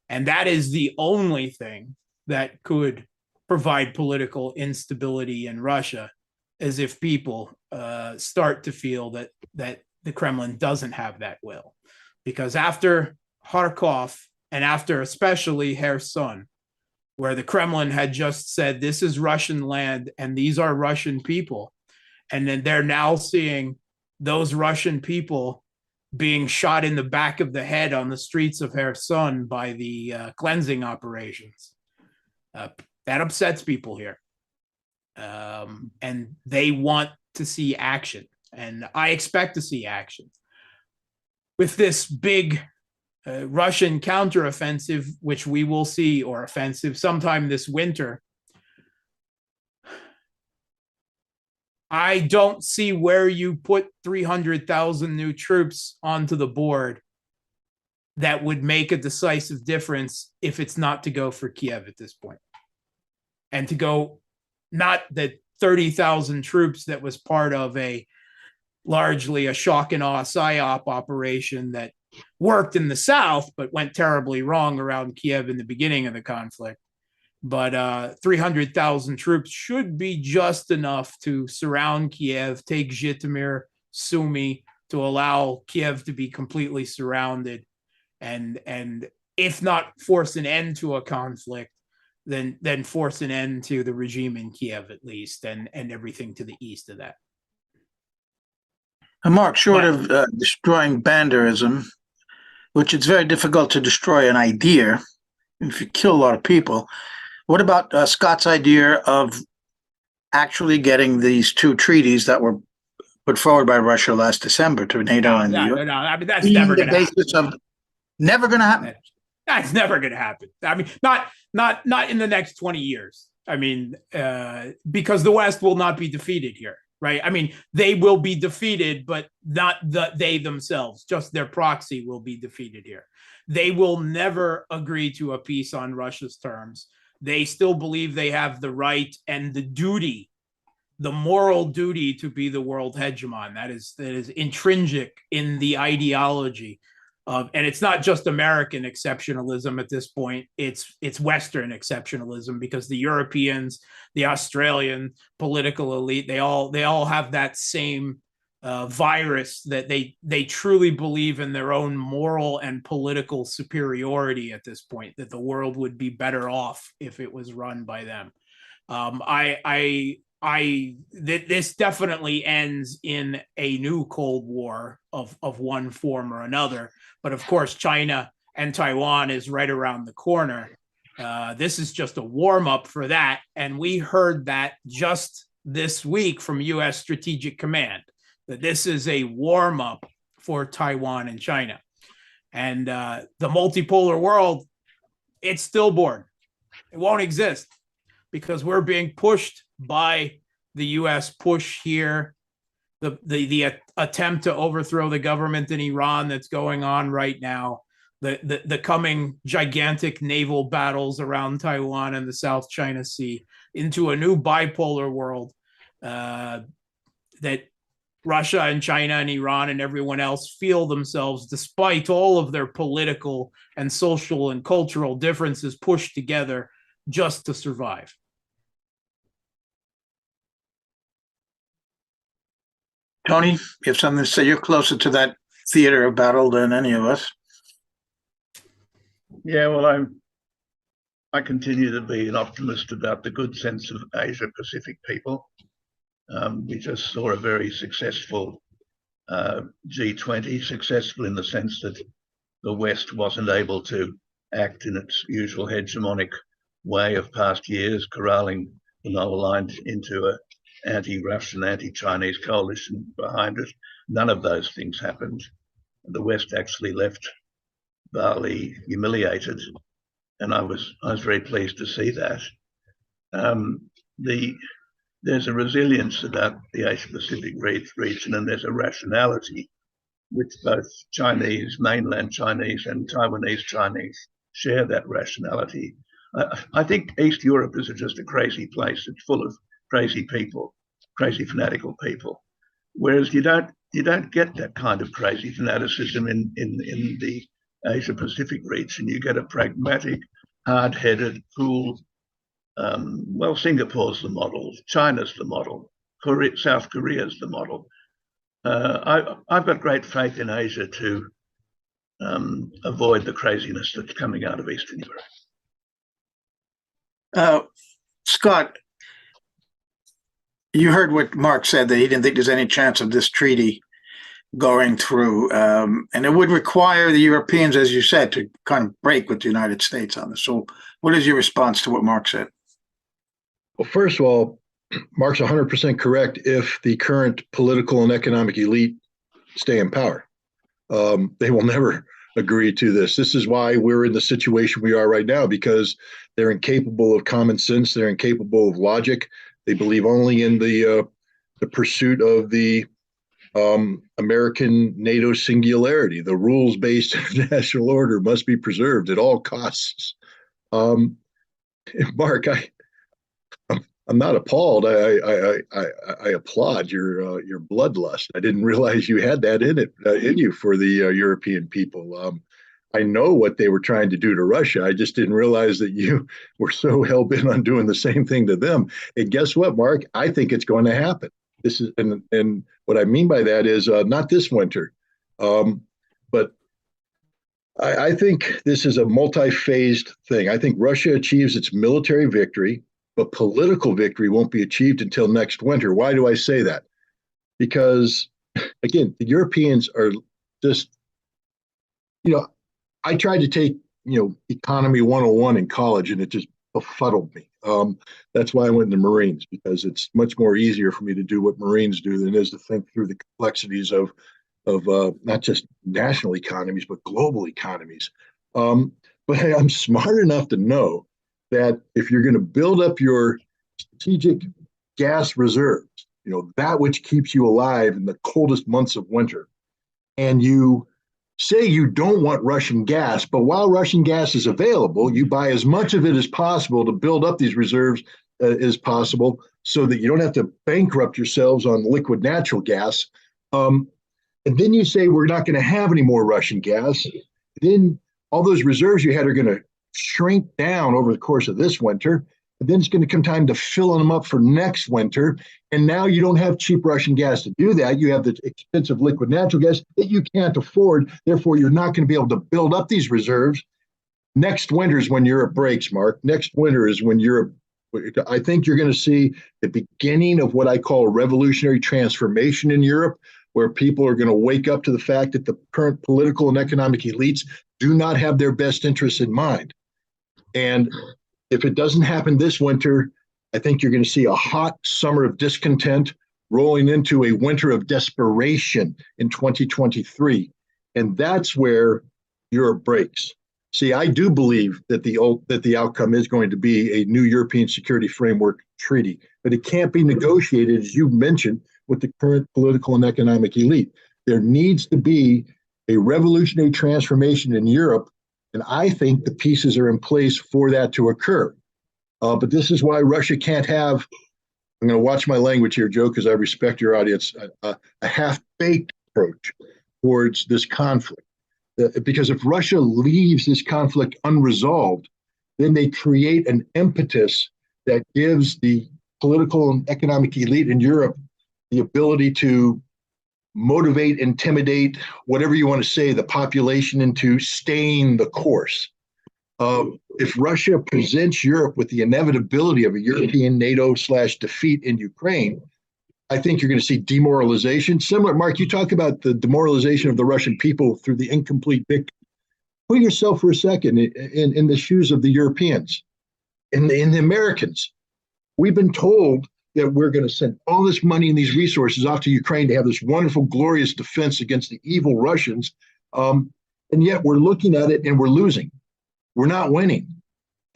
And that is the only thing that could provide political instability in Russia, as if people start to feel that the Kremlin doesn't have that will. Because after Kharkov and after especially Kherson, where the Kremlin had just said, this is Russian land and these are Russian people, and then they're now seeing those Russian people being shot in the back of the head on the streets of Kherson by the cleansing operations. That upsets people here. And they want to see action. And I expect to see action. With this big Russian counteroffensive, which we will see, or offensive sometime this winter, I don't see where you put 300,000 new troops onto the board that would make a decisive difference if it's not to go for Kiev at this point. And to go, not the 30,000 troops that was part of largely a shock and awe psyop operation that worked in the south, but went terribly wrong around Kiev in the beginning of the conflict. But 300,000 troops should be just enough to surround Kiev, take Zhytomyr, Sumy, to allow Kiev to be completely surrounded, and if not force an end to a conflict, then force an end to the regime in Kiev at least, and everything to the east of that. And Mark, short of destroying banderism, which it's very difficult to destroy an idea if you kill a lot of people, what about Scott's idea of actually getting these two treaties that were put forward by Russia last December to NATO and the US? No. I mean, that's never going to happen. Never going to happen. That's never going to happen. I mean, not in the next 20 years. I mean, because the West will not be defeated here, right? I mean, they will be defeated, but not they themselves. Just their proxy will be defeated here. They will never agree to a peace on Russia's terms. They still believe they have the right and the duty, the moral duty to be the world hegemon. That is intrinsic in the ideology of, and it's not just American exceptionalism at this point. It's Western exceptionalism, because the Europeans, the Australian political elite, they all have that same virus, that they truly believe in their own moral and political superiority at this point, that the world would be better off if it was run by them. This definitely ends in a new Cold War of one form or another. But of course, China and Taiwan is right around the corner. This is just a warm up for that. And we heard that just this week from U.S. Strategic Command, that this is a warm up for Taiwan and China. And the multipolar world, it's stillborn. It won't exist, because we're being pushed by the U.S. push here, the attempt to overthrow the government in Iran that's going on right now, the coming gigantic naval battles around Taiwan and the South China Sea, into a new bipolar world that Russia and China and Iran and everyone else feel themselves, despite all of their political and social and cultural differences, pushed together just to survive. Tony, you have something to say? You're closer to that theater of battle than any of us. Yeah, well, I continue to be an optimist about the good sense of Asia Pacific people. We just saw a very successful G20, successful in the sense that the West wasn't able to act in its usual hegemonic way of past years, corralling the non-aligned into an anti-Russian, anti-Chinese coalition behind it. None of those things happened. The West actually left Bali humiliated, and I was very pleased to see that. There's a resilience about the Asia-Pacific region, and there's a rationality which both Chinese, mainland Chinese, and Taiwanese Chinese share that rationality. I think East Europe is just a crazy place. It's full of crazy people, crazy fanatical people. Whereas you don't get that kind of crazy fanaticism in the Asia Pacific region. You get a pragmatic, hard-headed, cool. Well, Singapore's the model, China's the model, South Korea's the model. I've got great faith in Asia to avoid the craziness that's coming out of Eastern Europe. Scott, you heard what Mark said, that he didn't think there's any chance of this treaty going through. And it would require the Europeans, as you said, to kind of break with the United States on this. So what is your response to what Mark said? Well, first of all, Mark's 100% correct if the current political and economic elite stay in power. They will never agree to this. This is why we're in the situation we are right now, because they're incapable of common sense. They're incapable of logic. They believe only in the pursuit of the American NATO singularity. The rules-based international order must be preserved at all costs. Mark, I'm not appalled. I applaud your bloodlust. I didn't realize you had that in you for the European people. I know what they were trying to do to Russia. I just didn't realize that you were so hell-bent on doing the same thing to them. And guess what, Mark? I think it's going to happen. This is, and what I mean by that is not this winter, but I think this is a multi-phased thing. I think Russia achieves its military victory, but political victory won't be achieved until next winter. Why do I say that? Because, again, the Europeans are just, I tried to take, economy 101 in college, and it just befuddled me. That's why I went into Marines, because it's much more easier for me to do what Marines do than it is to think through the complexities of not just national economies, but global economies. But hey, I'm smart enough to know that if you're going to build up your strategic gas reserves, that which keeps you alive in the coldest months of winter, and you say you don't want Russian gas, but while Russian gas is available, you buy as much of it as possible to build up these reserves as possible so that you don't have to bankrupt yourselves on liquid natural gas. And then you say we're not going to have any more Russian gas. Then all those reserves you had are going to shrink down over the course of this winter. And then it's going to come time to fill them up for next winter. And now you don't have cheap Russian gas to do that. You have the expensive liquid natural gas that you can't afford. Therefore, you're not going to be able to build up these reserves. Next winter is when Europe breaks, Mark. Next winter is when I think you're going to see the beginning of what I call a revolutionary transformation in Europe, where people are going to wake up to the fact that the current political and economic elites do not have their best interests in mind. And if it doesn't happen this winter, I think you're going to see a hot summer of discontent rolling into a winter of desperation in 2023. And that's where Europe breaks. See, I do believe that the outcome is going to be a new European Security Framework Treaty, but it can't be negotiated, as you mentioned, with the current political and economic elite. There needs to be a revolutionary transformation in Europe, and I think the pieces are in place for that to occur. But this is why Russia can't have, I'm going to watch my language here, Joe, because I respect your audience, a half-baked approach towards this conflict. Because if Russia leaves this conflict unresolved, then they create an impetus that gives the political and economic elite in Europe the ability to motivate, intimidate, whatever you want to say, the population into staying the course. If Russia presents Europe with the inevitability of a European NATO/defeat in Ukraine, I think you're going to see demoralization. Similar, Mark, you talk about the demoralization of the Russian people through the incomplete victory. Put yourself for a second in the shoes of the Europeans, in the Americans. We've been told that we're going to send all this money and these resources off to Ukraine to have this wonderful, glorious defense against the evil Russians. And yet we're looking at it and we're losing. We're not winning.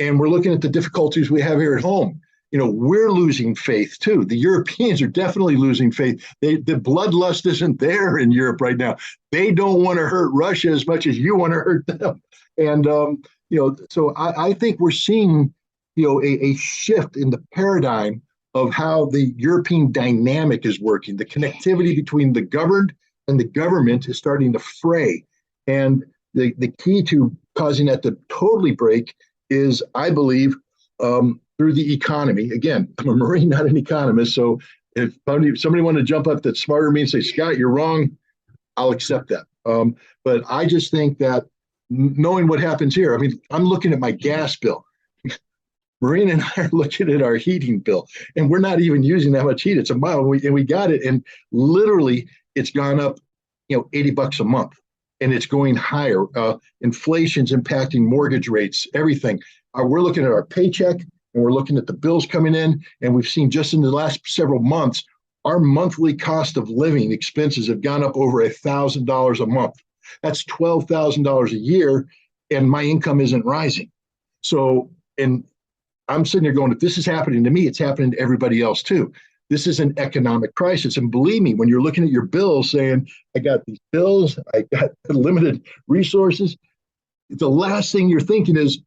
And we're looking at the difficulties we have here at home. We're losing faith too. The Europeans are definitely losing faith. The bloodlust isn't there in Europe right now. They don't want to hurt Russia as much as you want to hurt them. And so I think we're seeing a shift in the paradigm of how the European dynamic is working. The connectivity between the governed and the government is starting to fray. And the key to causing that to totally break is, I believe, through the economy. Again, I'm a Marine, not an economist. So if somebody wanted to jump up that's smarter than me and say, Scott, you're wrong, I'll accept that. But I just think that knowing what happens here, I mean, I'm looking at my gas bill. Marine and I are looking at our heating bill, and we're not even using that much heat. It's a mile, and we got it, and literally it's gone up, $80 a month, and it's going higher. Inflation's impacting mortgage rates, everything. We're looking at our paycheck, and we're looking at the bills coming in, and we've seen just in the last several months, our monthly cost of living expenses have gone up over $1,000 a month. That's $12,000 a year, and my income isn't rising. So, and I'm sitting here going, if this is happening to me, it's happening to everybody else too. This is an economic crisis. And believe me, when you're looking at your bills saying, I got these bills, I got limited resources, the last thing you're thinking is,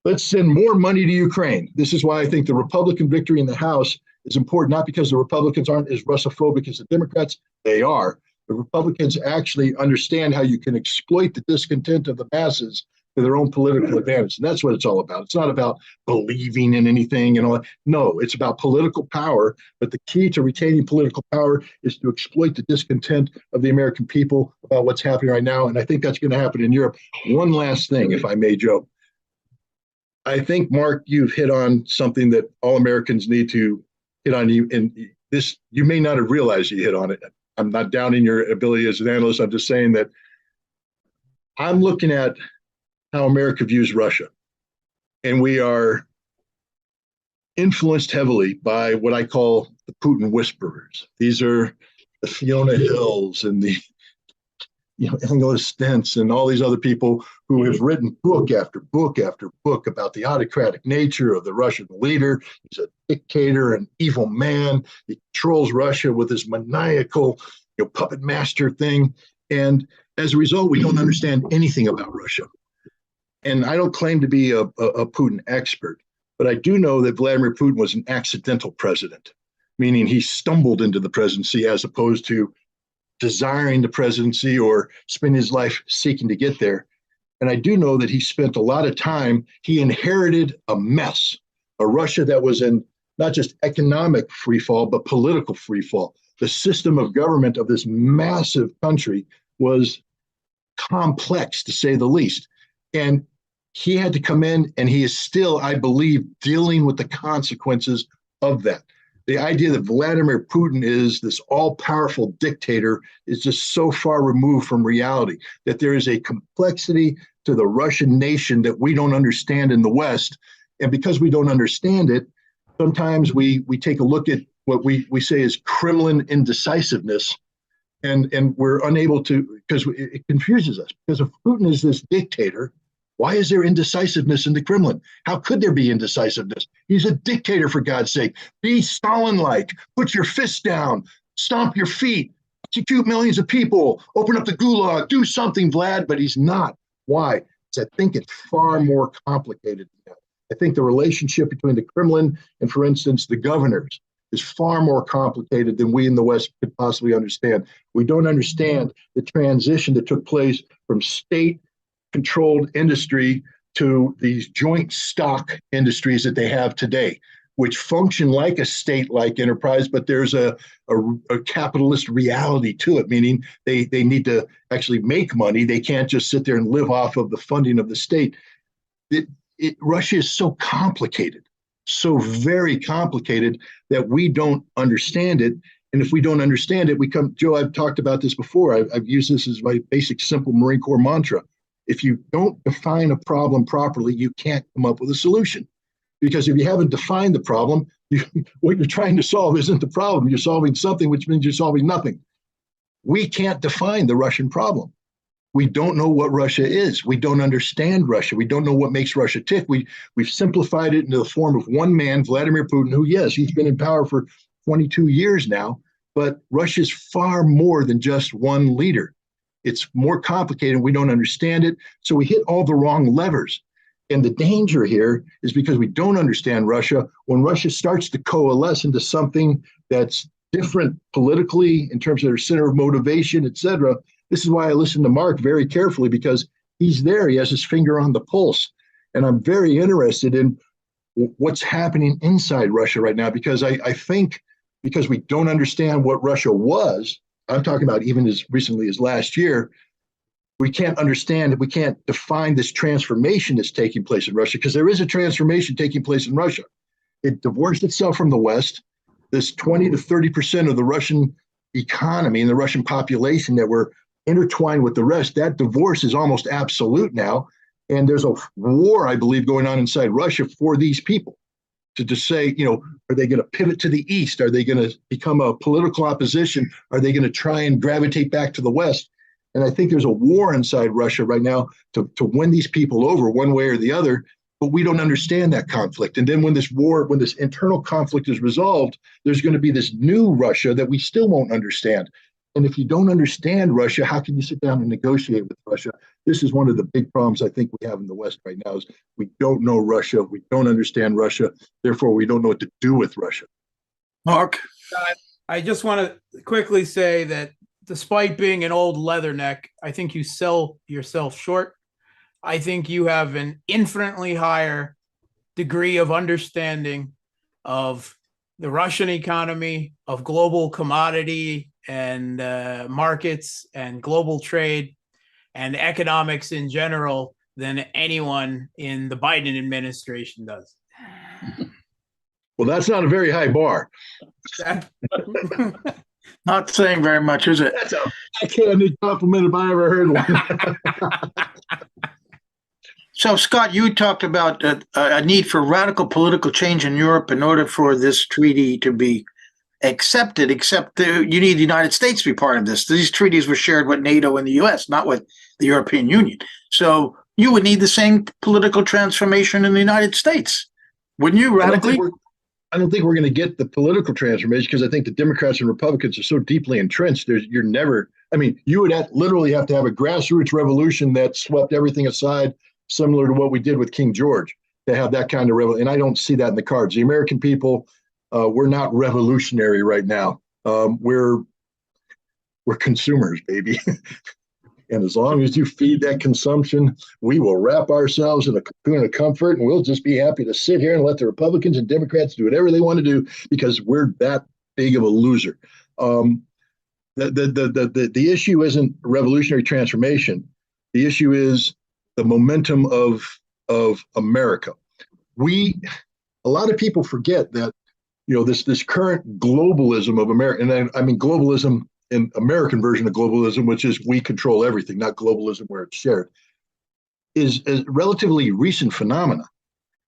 let's send more money to Ukraine. This is why I think the Republican victory in the House is important, not because the Republicans aren't as Russophobic as the Democrats. They are. The Republicans actually understand how you can exploit the discontent of the masses to their own political advantage. And that's what it's all about. It's not about believing in anything and all that. No, it's about political power. But the key to retaining political power is to exploit the discontent of the American people about what's happening right now. And I think that's going to happen in Europe. One last thing, if I may, Joe. I think, Mark, you've hit on something that all Americans need to hit on. You, and this, you may not have realized you hit on it. I'm not downing your ability as an analyst. I'm just saying that I'm looking at how America views Russia. And we are influenced heavily by what I call the Putin whisperers. These are the Fiona Hills and the Angela Stentz and all these other people who have written book after book after book about the autocratic nature of the Russian leader. He's a dictator, an evil man. He controls Russia with his maniacal puppet master thing. And as a result, we don't understand anything about Russia. And I don't claim to be a Putin expert, but I do know that Vladimir Putin was an accidental president, meaning he stumbled into the presidency as opposed to desiring the presidency or spend his life seeking to get there. And I do know that he spent a lot of time, he inherited a mess, a Russia that was in not just economic freefall, but political freefall. The system of government of this massive country was complex, to say the least. And he had to come in, and he is still, I believe, dealing with the consequences of that. The idea that Vladimir Putin is this all-powerful dictator is just so far removed from reality, that there is a complexity to the Russian nation that we don't understand in the West. And because we don't understand it, sometimes we take a look at what we say is Kremlin indecisiveness, and we're unable to, because it confuses us. Because if Putin is this dictator, why is there indecisiveness in the Kremlin? How could there be indecisiveness? He's a dictator, for God's sake. Be Stalin-like. Put your fists down. Stomp your feet. Execute millions of people. Open up the gulag. Do something, Vlad. But he's not. Why? Because I think it's far more complicated than that. I think the relationship between the Kremlin and, for instance, the governors is far more complicated than we in the West could possibly understand. We don't understand the transition that took place from state-controlled industry to these joint stock industries that they have today, which function like a state-like enterprise, but there's a capitalist reality to it, meaning they need to actually make money. They can't just sit there and live off of the funding of the state. Russia is so complicated, so very complicated, that we don't understand it. And if we don't understand it, Joe, I've talked about this before. I've used this as my basic, simple Marine Corps mantra. If you don't define a problem properly, you can't come up with a solution. Because if you haven't defined the problem, what you're trying to solve isn't the problem. You're solving something, which means you're solving nothing. We can't define the Russian problem. We don't know what Russia is. We don't understand Russia. We don't know what makes Russia tick. We've simplified it into the form of one man, Vladimir Putin, who, yes, he's been in power for 22 years now, but Russia is far more than just one leader. It's more complicated. We don't understand it. So we hit all the wrong levers. And the danger here is because we don't understand Russia, when Russia starts to coalesce into something that's different politically in terms of their center of motivation, et cetera. This is why I listen to Mark very carefully, because he's there. He has his finger on the pulse. And I'm very interested in what's happening inside Russia right now, because I think because we don't understand what Russia was, I'm talking about even as recently as last year, we can't understand it. We can't define this transformation that's taking place in Russia, because there is a transformation taking place in Russia. It divorced itself from the West. This 20 to 30% of the Russian economy and the Russian population that were intertwined with the rest, that divorce is almost absolute now. And there's a war, I believe, going on inside Russia for these people to just say, are they going to pivot to the East? Are they going to become a political opposition? Are they going to try and gravitate back to the West? And I think there's a war inside Russia right now to win these people over one way or the other, but we don't understand that conflict. And then when this internal conflict is resolved, there's going to be this new Russia that we still won't understand. And if you don't understand Russia, how can you sit down and negotiate with Russia? This is one of the big problems I think we have in the West right now is we don't know Russia. We don't understand Russia. Therefore, we don't know what to do with Russia. Mark? I just want to quickly say that despite being an old leatherneck, I think you sell yourself short. I think you have an infinitely higher degree of understanding of the Russian economy, of global commodity and markets and global trade and economics in general than anyone in the Biden administration does. Well, that's not a very high bar. Not saying very much, is it? That's a backhanded compliment if I ever heard one. So, Scott, you talked about a need for radical political change in Europe in order for this treaty to be accepted, except you need the United States to be part of this. These treaties were shared with NATO and the U.S., not with the European Union. So you would need the same political transformation in the United States, wouldn't you, radically? I don't think we're going to get the political transformation, because I think the Democrats and Republicans are so deeply entrenched. You would literally have to have a grassroots revolution that swept everything aside, similar to what we did with King George, to have that kind of revolution. And I don't see that in the cards. The American people, we're not revolutionary right now. We're consumers, baby. And as long as you feed that consumption, we will wrap ourselves in a cocoon of comfort, and we'll just be happy to sit here and let the Republicans and Democrats do whatever they want to do, because we're that big of a loser. The issue isn't revolutionary transformation. The issue is the momentum of America. A lot of people forget that, this current globalism of America, and I mean globalism in American version of globalism, which is we control everything, not globalism where it's shared, is a relatively recent phenomena.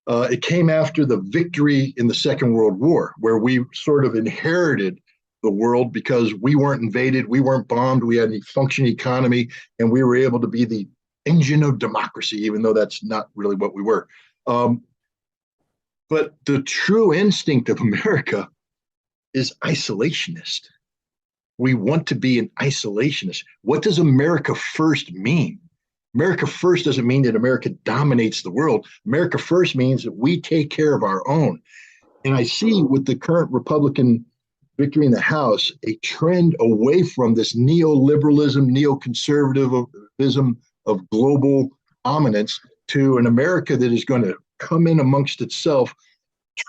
It came after the victory in the Second World War, where we sort of inherited the world because we weren't invaded, we weren't bombed, we had a functioning economy, and we were able to be the engine of democracy, even though that's not really what we were. But the true instinct of America is isolationist. We want to be an isolationist. What does America first mean? America first doesn't mean that America dominates the world. America first means that we take care of our own. And I see with the current Republican victory in the House, a trend away from this neoliberalism, neoconservatism of global dominance to an America that is going to come in amongst itself,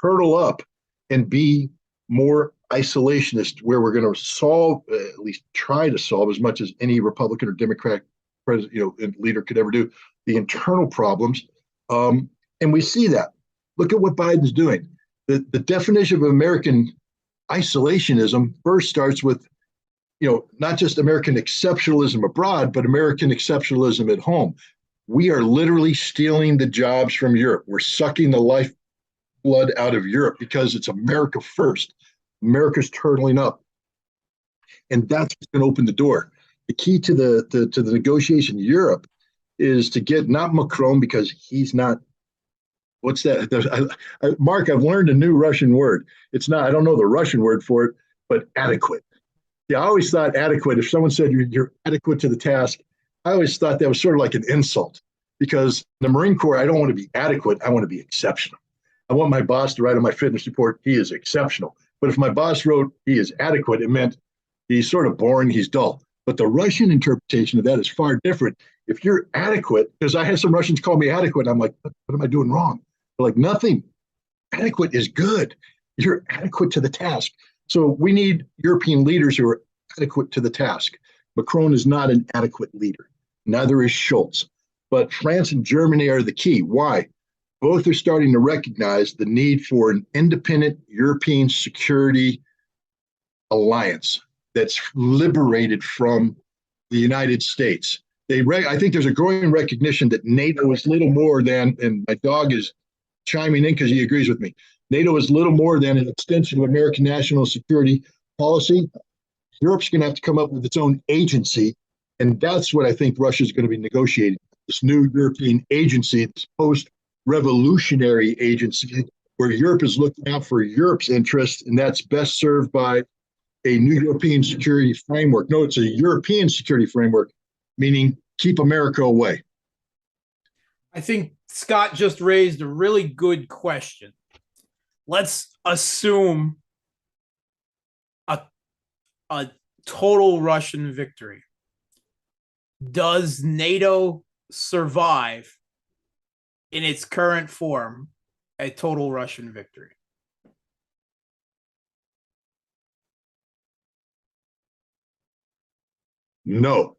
turtle up, and be more isolationist, where we're going to solve, at least try to solve, as much as any Republican or Democrat president, leader could ever do, the internal problems. And we see that. Look at what Biden's doing. The definition of American isolationism first starts with, not just American exceptionalism abroad, but American exceptionalism at home. We are literally stealing the jobs from Europe. We're sucking the lifeblood out of Europe because it's America first. America's turtling up. And that's what's going to open the door. The key to the negotiation in Europe is to get not Macron, because he's not, what's that? Mark, I've learned a new Russian word. It's not, I don't know the Russian word for it, but adequate. Yeah, I always thought adequate. If someone said you're adequate to the task, I always thought that was sort of like an insult, because in the Marine Corps, I don't want to be adequate. I want to be exceptional. I want my boss to write on my fitness report, he is exceptional. But if my boss wrote he is adequate, it meant he's sort of boring, he's dull. But the Russian interpretation of that is far different. If you're adequate, because I had some Russians call me adequate, I'm like, what am I doing wrong? They're like, nothing. Adequate is good. You're adequate to the task. So we need European leaders who are adequate to the task. Macron is not an adequate leader. Neither is Schultz. But France and Germany are the key. Why? Both are starting to recognize the need for an independent European security alliance that's liberated from the United States. I think there's a growing recognition that NATO is little more than, and my dog is chiming in because he agrees with me, NATO is little more than an extension of American national security policy. Europe's going to have to come up with its own agency, and that's what I think Russia's going to be negotiating. This new European agency, this post-revolutionary agency, where Europe is looking out for Europe's interests, and that's best served by a new European security framework. No, it's a European security framework, meaning keep America away. I think Scott just raised a really good question. Let's assume a total Russian victory. Does NATO survive in its current form a total Russian victory? No.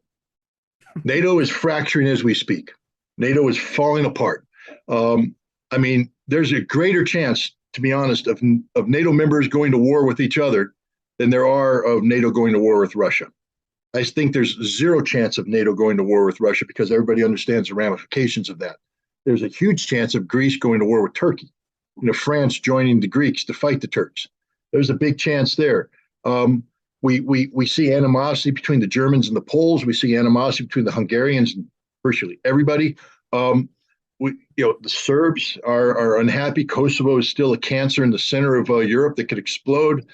NATO is fracturing as we speak. NATO is falling apart. I mean, there's a greater chance, to be honest, of NATO members going to war with each other than there are of NATO going to war with Russia. I think there's zero chance of NATO going to war with Russia because everybody understands the ramifications of that. There's a huge chance of Greece going to war with Turkey, France joining the Greeks to fight the Turks. There's a big chance there. We see animosity between the Germans and the Poles. We see animosity between the Hungarians and virtually everybody. The Serbs are unhappy. Kosovo is still a cancer in the center of Europe that could explode.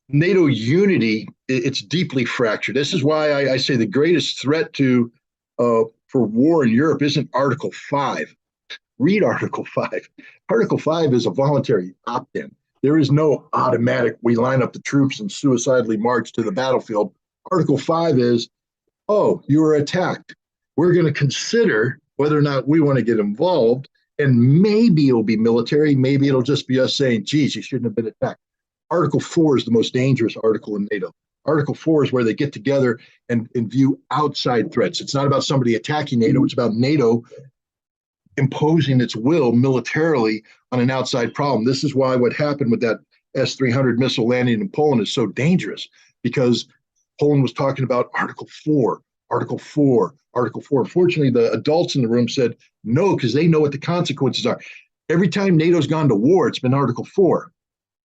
NATO unity, it's deeply fractured. This is why I say the greatest threat for war in Europe isn't Article 5. Read Article 5. Article 5 is a voluntary opt-in. There is no automatic, we line up the troops and suicidally march to the battlefield. Article 5 is, oh, you were attacked. We're going to consider whether or not we want to get involved, and maybe it'll be military, maybe it'll just be us saying, geez, you shouldn't have been attacked. Article 4 is the most dangerous article in NATO. Article 4 is where they get together and view outside threats. It's not about somebody attacking NATO, it's about NATO imposing its will militarily on an outside problem. This is why what happened with that S-300 missile landing in Poland is so dangerous, because Poland was talking about Article 4, Article 4, Article 4. Unfortunately, the adults in the room said no, because they know what the consequences are. Every time NATO's gone to war, it's been Article 4.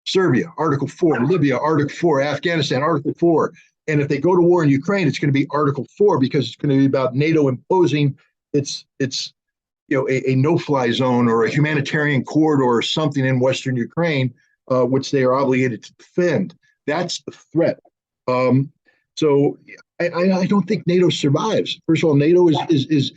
Serbia, Article 4, Libya, Article 4, Afghanistan, Article 4. And if they go to war in Ukraine, it's going to be Article 4 because it's going to be about NATO imposing its a no-fly zone or a humanitarian corridor or something in Western Ukraine, which they are obligated to defend. That's the threat. So I don't think NATO survives. First of all, NATO is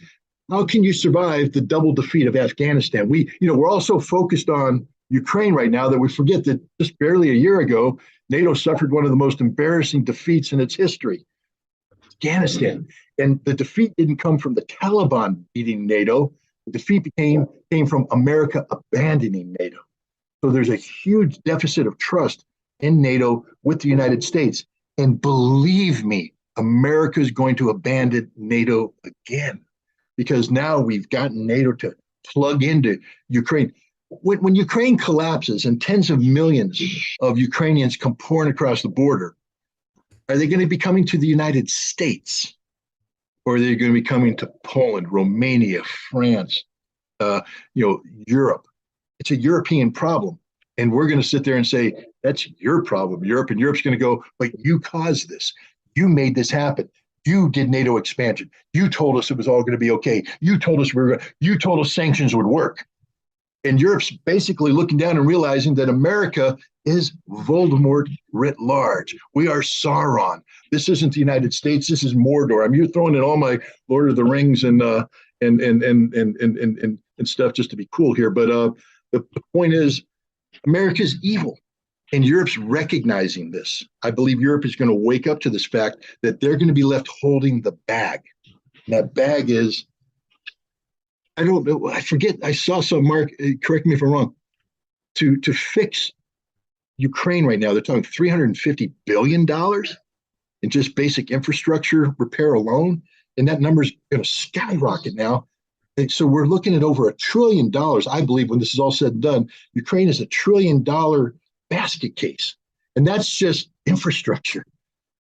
how can you survive the double defeat of Afghanistan? We're all so focused on Ukraine right now that we forget that just barely a year ago, NATO suffered one of the most embarrassing defeats in its history, Afghanistan. And the defeat didn't come from the Taliban beating NATO. The defeat came from America abandoning NATO. So there's a huge deficit of trust in NATO with the United States. And believe me, America is going to abandon NATO again, because now we've gotten NATO to plug into Ukraine. When Ukraine collapses and tens of millions of Ukrainians come pouring across the border, are they going to be coming to the United States? Or are they going to be coming to Poland, Romania, France, Europe? It's a European problem. And we're going to sit there and say, that's your problem, Europe. And Europe's going to go, but you caused this. You made this happen. You did NATO expansion. You told us it was all going to be okay. You told us you told us sanctions would work. And Europe's basically looking down and realizing that America is Voldemort writ large. We are Sauron. This isn't the United States. This is Mordor. I mean, you're throwing in all my Lord of the Rings and stuff just to be cool here. But the point is, America's evil. And Europe's recognizing this. I believe Europe is going to wake up to this fact that they're going to be left holding the bag. And that bag is, I don't know, I forget, I saw some, Mark, correct me if I'm wrong, to fix Ukraine right now, they're talking $350 billion in just basic infrastructure repair alone. And that number is going to skyrocket now. And so we're looking at over $1 trillion. I believe when this is all said and done, Ukraine is $1 trillion basket case. And that's just infrastructure.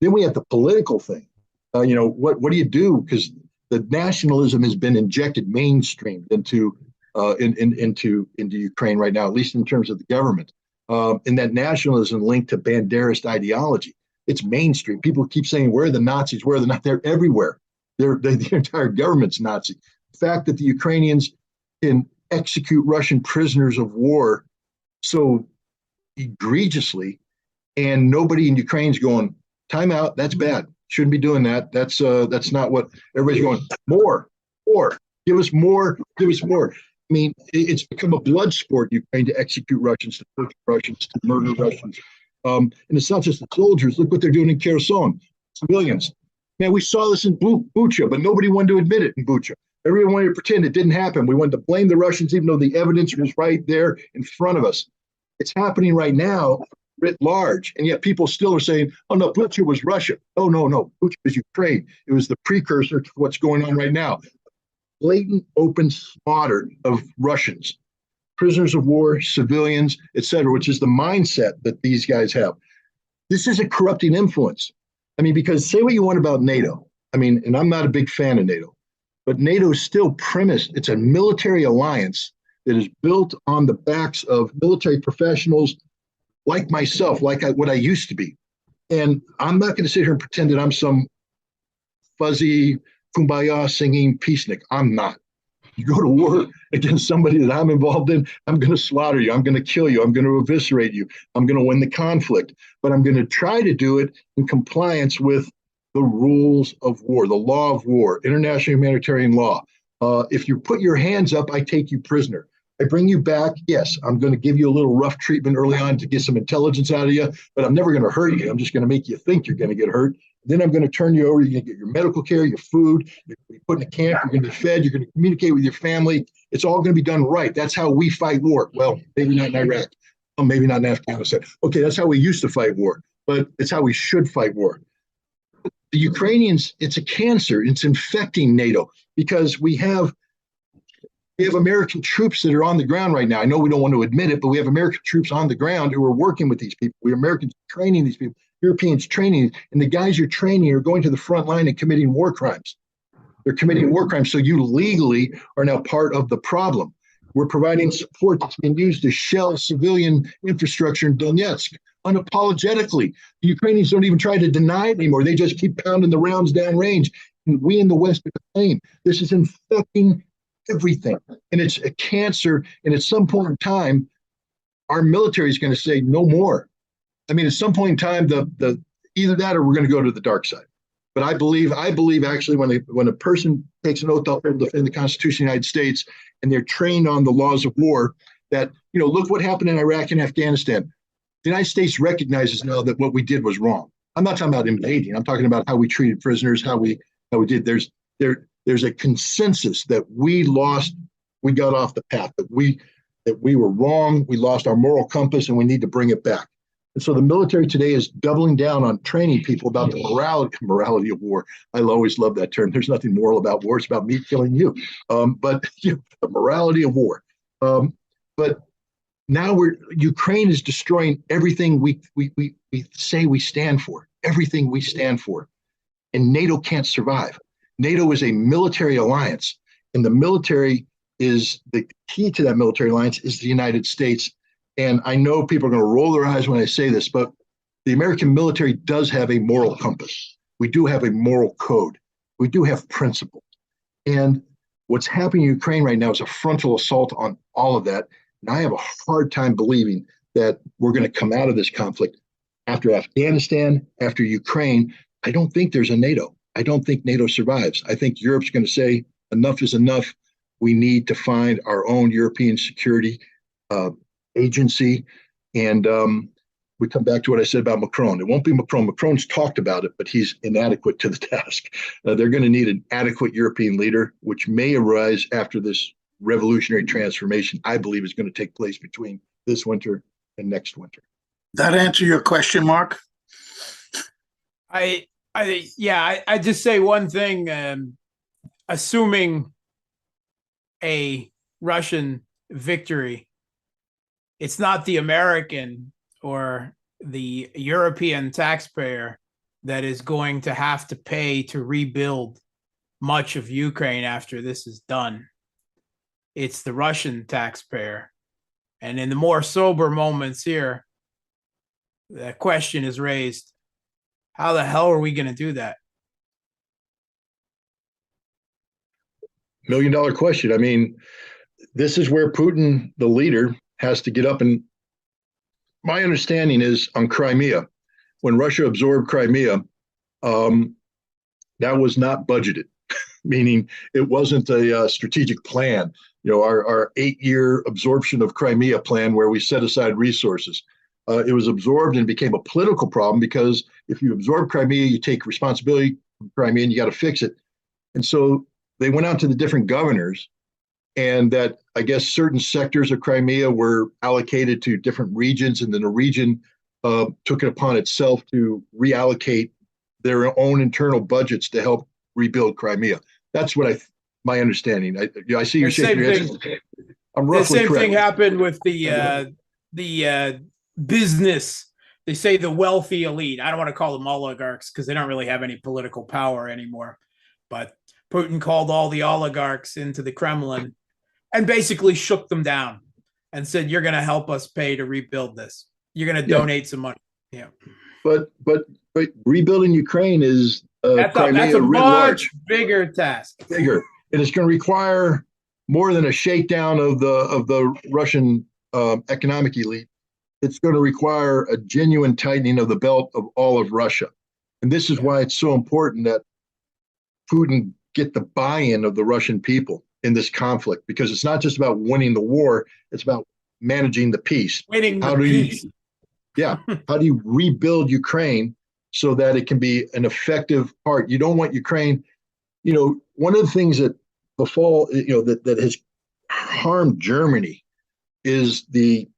Then we have the political thing. What do you do? Because the nationalism has been injected mainstream into Ukraine right now, at least in terms of the government. And that nationalism linked to Banderist ideology. It's mainstream. People keep saying, where are the Nazis? Where are the Nazis? They're everywhere. The entire government's Nazi. The fact that the Ukrainians can execute Russian prisoners of war so egregiously, and nobody in Ukraine's going, time out, that's bad. Shouldn't be doing that. That's not what everybody's going, more, give us more. I mean, it's become a blood sport, Ukraine, to execute Russians, to torture Russians, to murder Russians. And it's not just the soldiers. Look what they're doing in Kherson, civilians. Man, we saw this in Bucha, but nobody wanted to admit it in Bucha. Everyone wanted to pretend it didn't happen. We wanted to blame the Russians, even though the evidence was right there in front of us. It's happening right now, writ large, and yet people still are saying, oh, no, Bucha was Russia. Oh, no, Bucha was Ukraine. It was the precursor to what's going on right now. Blatant, open slaughter of Russians, prisoners of war, civilians, etc., which is the mindset that these guys have. This is a corrupting influence. I mean, because say what you want about NATO. I mean, and I'm not a big fan of NATO, but NATO is still premised. It's a military alliance that is built on the backs of military professionals like myself, what I used to be. And I'm not going to sit here and pretend that I'm some fuzzy kumbaya singing peacenik. I'm not. You go to war against somebody that I'm involved in, I'm going to slaughter you. I'm going to kill you. I'm going to eviscerate you. I'm going to win the conflict. But I'm going to try to do it in compliance with the rules of war, the law of war, international humanitarian law. If you put your hands up, I take you prisoner. I bring you back. Yes, I'm going to give you a little rough treatment early on to get some intelligence out of you, but I'm never going to hurt you. I'm just going to make you think you're going to get hurt. Then I'm going to turn you over. You're going to get your medical care, your food. You're going to be put in a camp. You're going to be fed. You're going to communicate with your family. It's all going to be done right. That's how we fight war. Well, maybe not in Iraq. Well, maybe not in Afghanistan. Okay, that's how we used to fight war, but it's how we should fight war. The Ukrainians, it's a cancer. It's infecting NATO because we have American troops that are on the ground right now. I know we don't want to admit it, but we have American troops on the ground who are working with these people. We have Americans training these people, Europeans training, and the guys you're training are going to the front line and committing war crimes. They're committing war crimes. So you legally are now part of the problem. We're providing support that's being used to shell civilian infrastructure in Donetsk unapologetically. The Ukrainians don't even try to deny it anymore. They just keep pounding the rounds downrange. And we in the West are the same. This is infecting everything. And it's a cancer. And at some point in time, our military is going to say no more. I mean, at some point in time, the either that or we're going to go to the dark side. But I believe actually when a person takes an oath to defend the Constitution of the United States and they're trained on the laws of war, that, look what happened in Iraq and Afghanistan. The United States recognizes now that what we did was wrong. I'm not talking about invading. I'm talking about how we treated prisoners, how we did. There's a consensus that we got off the path, that we were wrong. We lost our moral compass and we need to bring it back. And so the military today is doubling down on training people about the morality of war. I always love that term. There's nothing moral about war. It's about me killing you. But the morality of war. But now Ukraine is destroying everything we say we stand for, everything we stand for. And NATO can't survive. NATO is a military alliance, and the military is the key to that military alliance is the United States. And I know people are going to roll their eyes when I say this, but the American military does have a moral compass. We do have a moral code. We do have principles. And what's happening in Ukraine right now is a frontal assault on all of that. And I have a hard time believing that we're going to come out of this conflict. After Afghanistan, after Ukraine, I don't think there's a NATO. I don't think NATO survives. I think Europe's going to say enough is enough. We need to find our own European security agency. And we come back to what I said about Macron. It won't be Macron. Macron's talked about it, but he's inadequate to the task. They're going to need an adequate European leader, which may arise after this revolutionary transformation, I believe, is going to take place between this winter and next winter. That answer your question, Mark? I just say one thing. Assuming a Russian victory, it's not the American or the European taxpayer that is going to have to pay to rebuild much of Ukraine after this is done. It's the Russian taxpayer. And in the more sober moments here, the question is raised, how the hell are we going to do that? $1 million question. I mean, this is where Putin, the leader, has to get up. And my understanding is on Crimea, when Russia absorbed Crimea, that was not budgeted, meaning it wasn't a strategic plan. You know, our 8-year absorption of Crimea plan where we set aside resources. It was absorbed and became a political problem because if you absorb Crimea, you take responsibility for Crimea and you got to fix it. And so they went out to the different governors, and that I guess certain sectors of Crimea were allocated to different regions, and then a region took it upon itself to reallocate their own internal budgets to help rebuild Crimea. That's what my understanding. I see you shaking your head. I'm roughly the same correct. thing happened with the business. They say the wealthy elite. I don't want to call them oligarchs because they don't really have any political power anymore. But Putin called all the oligarchs into the Kremlin and basically shook them down and said, "You're going to help us pay to rebuild this. You're going to donate some money." Yeah. But rebuilding Ukraine is That's a much bigger task. Bigger, and it's going to require more than a shakedown of the Russian economic elite. It's going to require a genuine tightening of the belt of all of Russia, and this is why it's so important that Putin get the buy-in of the Russian people in this conflict, because it's not just about winning the war; it's about managing the peace. Winning the peace. How do you rebuild Ukraine so that it can be an effective part? You don't want Ukraine, you know, one of the things that befall, you know, that has harmed Germany is the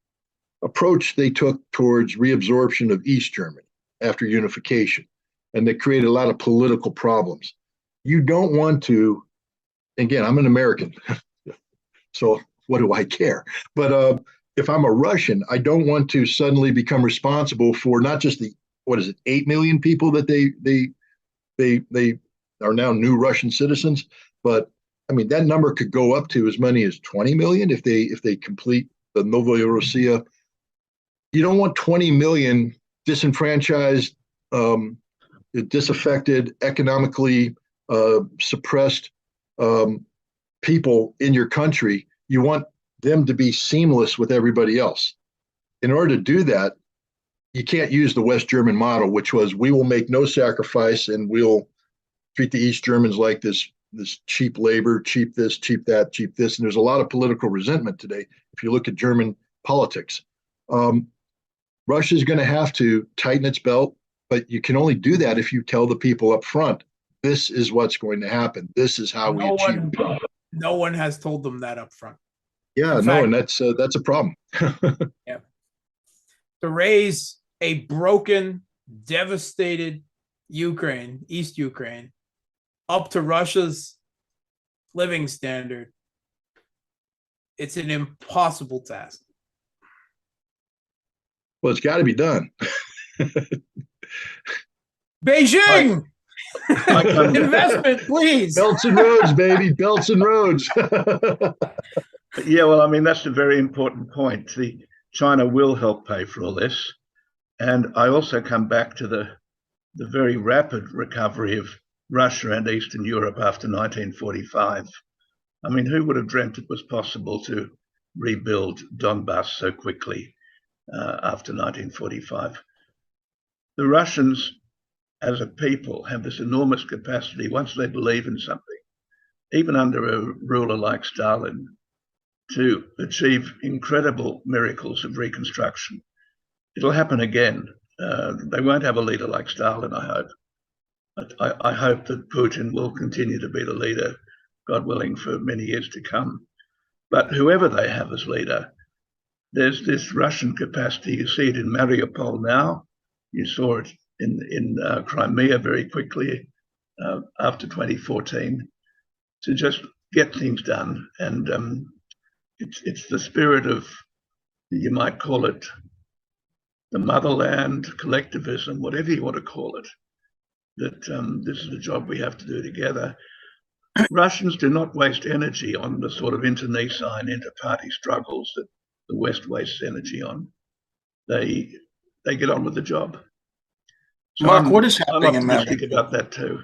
approach they took towards reabsorption of East Germany after unification. And they created a lot of political problems. You don't want to, again, I'm an American, so what do I care? But if I'm a Russian, I don't want to suddenly become responsible for not just the, 8 million people that they are now new Russian citizens, but I mean, that number could go up to as many as 20 million if they complete the Novaya Russia. You don't want 20 million disenfranchised, disaffected, economically suppressed people in your country. You want them to be seamless with everybody else. In order to do that, you can't use the West German model, which was we will make no sacrifice and we'll treat the East Germans like this cheap labor, cheap this, cheap that, cheap this. And there's a lot of political resentment today if you look at German politics. Russia's going to have to tighten its belt, but you can only do that if you tell the people up front, this is what's going to happen. This is how we achieve it. No one has told them that up front. Yeah, and that's a problem. Yeah. To raise a broken, devastated Ukraine, East Ukraine, up to Russia's living standard, it's an impossible task. Well, it's got to be done. Beijing! Investment, please. Belts and roads, baby. Belts and roads. Yeah, well, I mean, that's a very important point. China will help pay for all this. And I also come back to the very rapid recovery of Russia and Eastern Europe after 1945. I mean, who would have dreamt it was possible to rebuild Donbass so quickly? after 1945. The Russians, as a people, have this enormous capacity, once they believe in something, even under a ruler like Stalin, to achieve incredible miracles of reconstruction. It'll happen again. They won't have a leader like Stalin, I hope. But I hope that Putin will continue to be the leader, God willing, for many years to come. But whoever they have as leader, there's this Russian capacity. You see it in Mariupol now. You saw it in Crimea very quickly after 2014, to just get things done. And it's the spirit of, you might call it the motherland, collectivism, whatever you want to call it, that this is a job we have to do together. Russians do not waste energy on the sort of internecine, inter-party struggles that the West wastes energy on. They get on with the job. So Mark, what is happening in I'm optimistic Mariupol? about that too.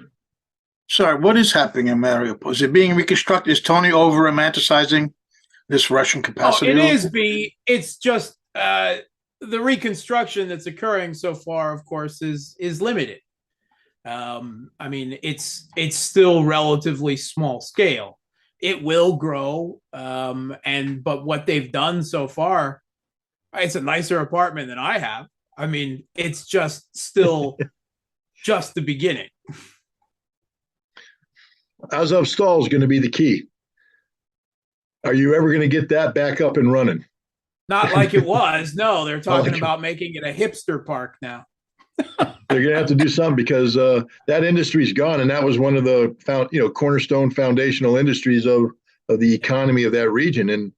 Sorry, what is happening in Mariupol? Is it being reconstructed? Is Tony over romanticizing this Russian Oh, capacity? it is it's just the reconstruction that's occurring so far, of course, is limited. I mean, it's still relatively small scale. It will grow, but what they've done so far, it's a nicer apartment than I have. I mean, it's just still just the beginning. Azovstal is going to be the key. Are you ever going to get that back up and running? Not like it was. No, they're talking Like- about making it a hipster park now. They're going to have to do something, because that industry's gone, and that was one of the cornerstone foundational industries of the economy of that region. And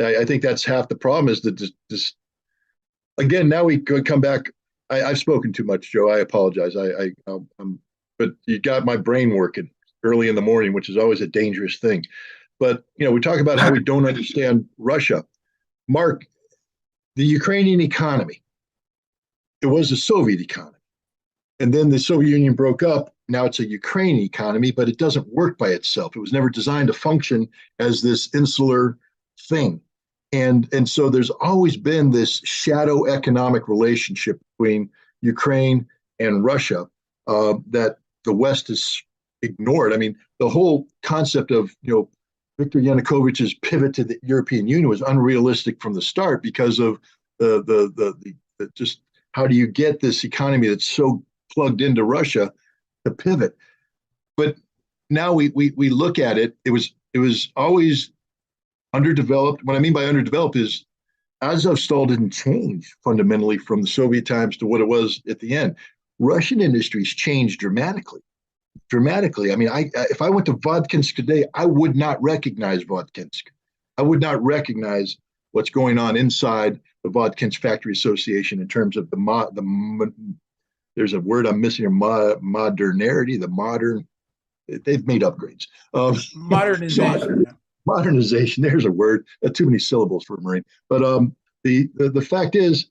I think that's half the problem, is that this again, now we could come back. I've spoken too much, Joe. I apologize. But you got my brain working early in the morning, which is always a dangerous thing. But we talk about how we don't understand Russia. Mark, the Ukrainian economy, it was a Soviet economy. And then the Soviet Union broke up. Now it's a Ukrainian economy, but it doesn't work by itself. It was never designed to function as this insular thing. And so there's always been this shadow economic relationship between Ukraine and Russia that the West has ignored. I mean, the whole concept of Viktor Yanukovych's pivot to the European Union was unrealistic from the start, because of the just how do you get this economy that's so plugged into Russia to pivot? But now we look at it. It was always underdeveloped. What I mean by underdeveloped is Azovstal didn't change fundamentally from the Soviet times to what it was at the end. Russian industries changed dramatically. I mean, if I went to Vodkinsk today, I would not recognize Vodkinsk. I would not recognize what's going on inside the Vodkinsk Factory Association in terms of there's a word I'm missing here, modernity, the modern. They've made upgrades. Modernization. Modernization. There's a word. Too many syllables for a Marine. But the fact is,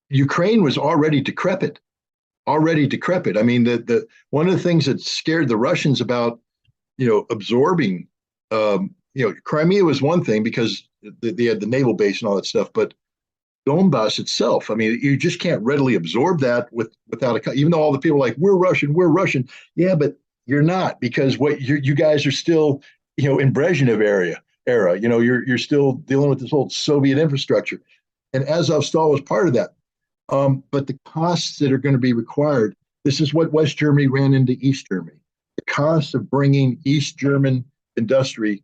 Ukraine was already decrepit. I mean, the one of the things that scared the Russians about absorbing, Crimea was one thing because they had the naval base and all that stuff, but Donbass itself, I mean, you just can't readily absorb that without even though all the people are like, we're Russian. Yeah, but you're not, because what you guys are still, in Brezhnev era, you're still dealing with this old Soviet infrastructure. And Azovstal was part of that. But the costs that are going to be required, this is what West Germany ran into East Germany. The cost of bringing East German industry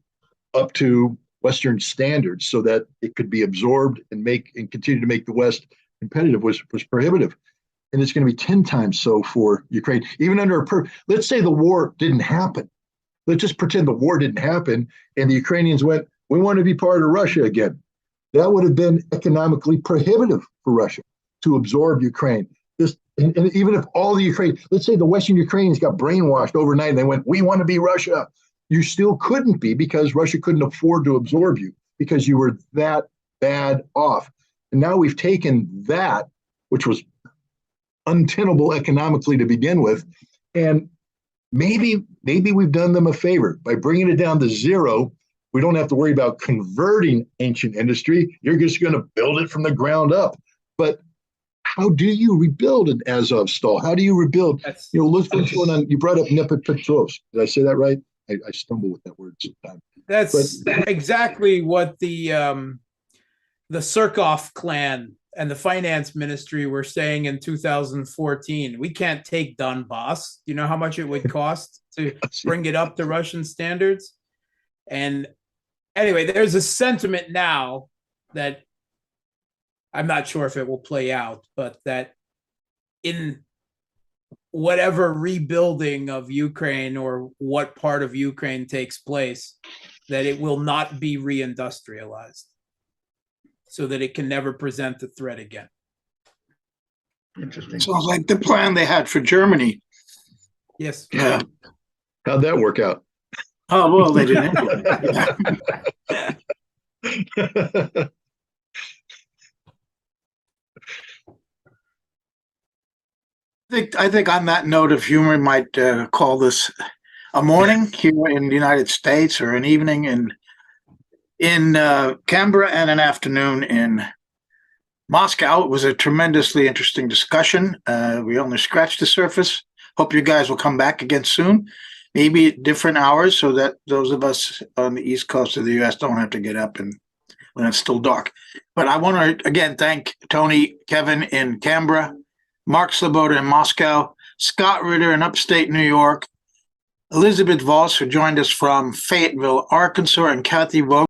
up to Western standards so that it could be absorbed and continue to make the West competitive was prohibitive. And it's going to be 10 times so for Ukraine. Even under let's say the war didn't happen. Let's just pretend the war didn't happen and the Ukrainians went, we want to be part of Russia again. That would have been economically prohibitive for Russia to absorb Ukraine. And even if all the Ukraine, let's say the Western Ukrainians got brainwashed overnight and they went, we want to be Russia. You still couldn't be, because Russia couldn't afford to absorb you because you were that bad off. And now we've taken that, which was untenable economically to begin with, and maybe we've done them a favor by bringing it down to zero We don't have to worry about converting ancient industry. You're just going to build it from the ground up. But how do you rebuild an Azovstal? How do you rebuild? Look what's going on. You brought up Dnipropetrovsk. Did I say that right? I stumble with that word sometimes. That's exactly what the Surkov clan and the finance ministry were saying in 2014. We can't take Donbass. You know how much it would cost to bring it up to Russian standards? And anyway, there's a sentiment now that I'm not sure if it will play out, but that in whatever rebuilding of Ukraine or what part of Ukraine takes place, that it will not be reindustrialized so that it can never present a threat again. Interesting. Sounds like the plan they had for Germany. Yes. Yeah. How'd that work out? Oh, well, they didn't implement it. Yeah. I think on that note of humor, might call this a morning here in the United States, or an evening in Canberra, and an afternoon in Moscow. It was a tremendously interesting discussion. We only scratched the surface. Hope you guys will come back again soon, maybe at different hours, so that those of us on the East Coast of the U.S. don't have to get up and when it's still dark. But I want to again thank Tony, Kevin in Canberra, Mark Sleboda in Moscow, Scott Ritter in upstate New York, Elizabeth Voss, who joined us from Fayetteville, Arkansas, and Kathy Vogel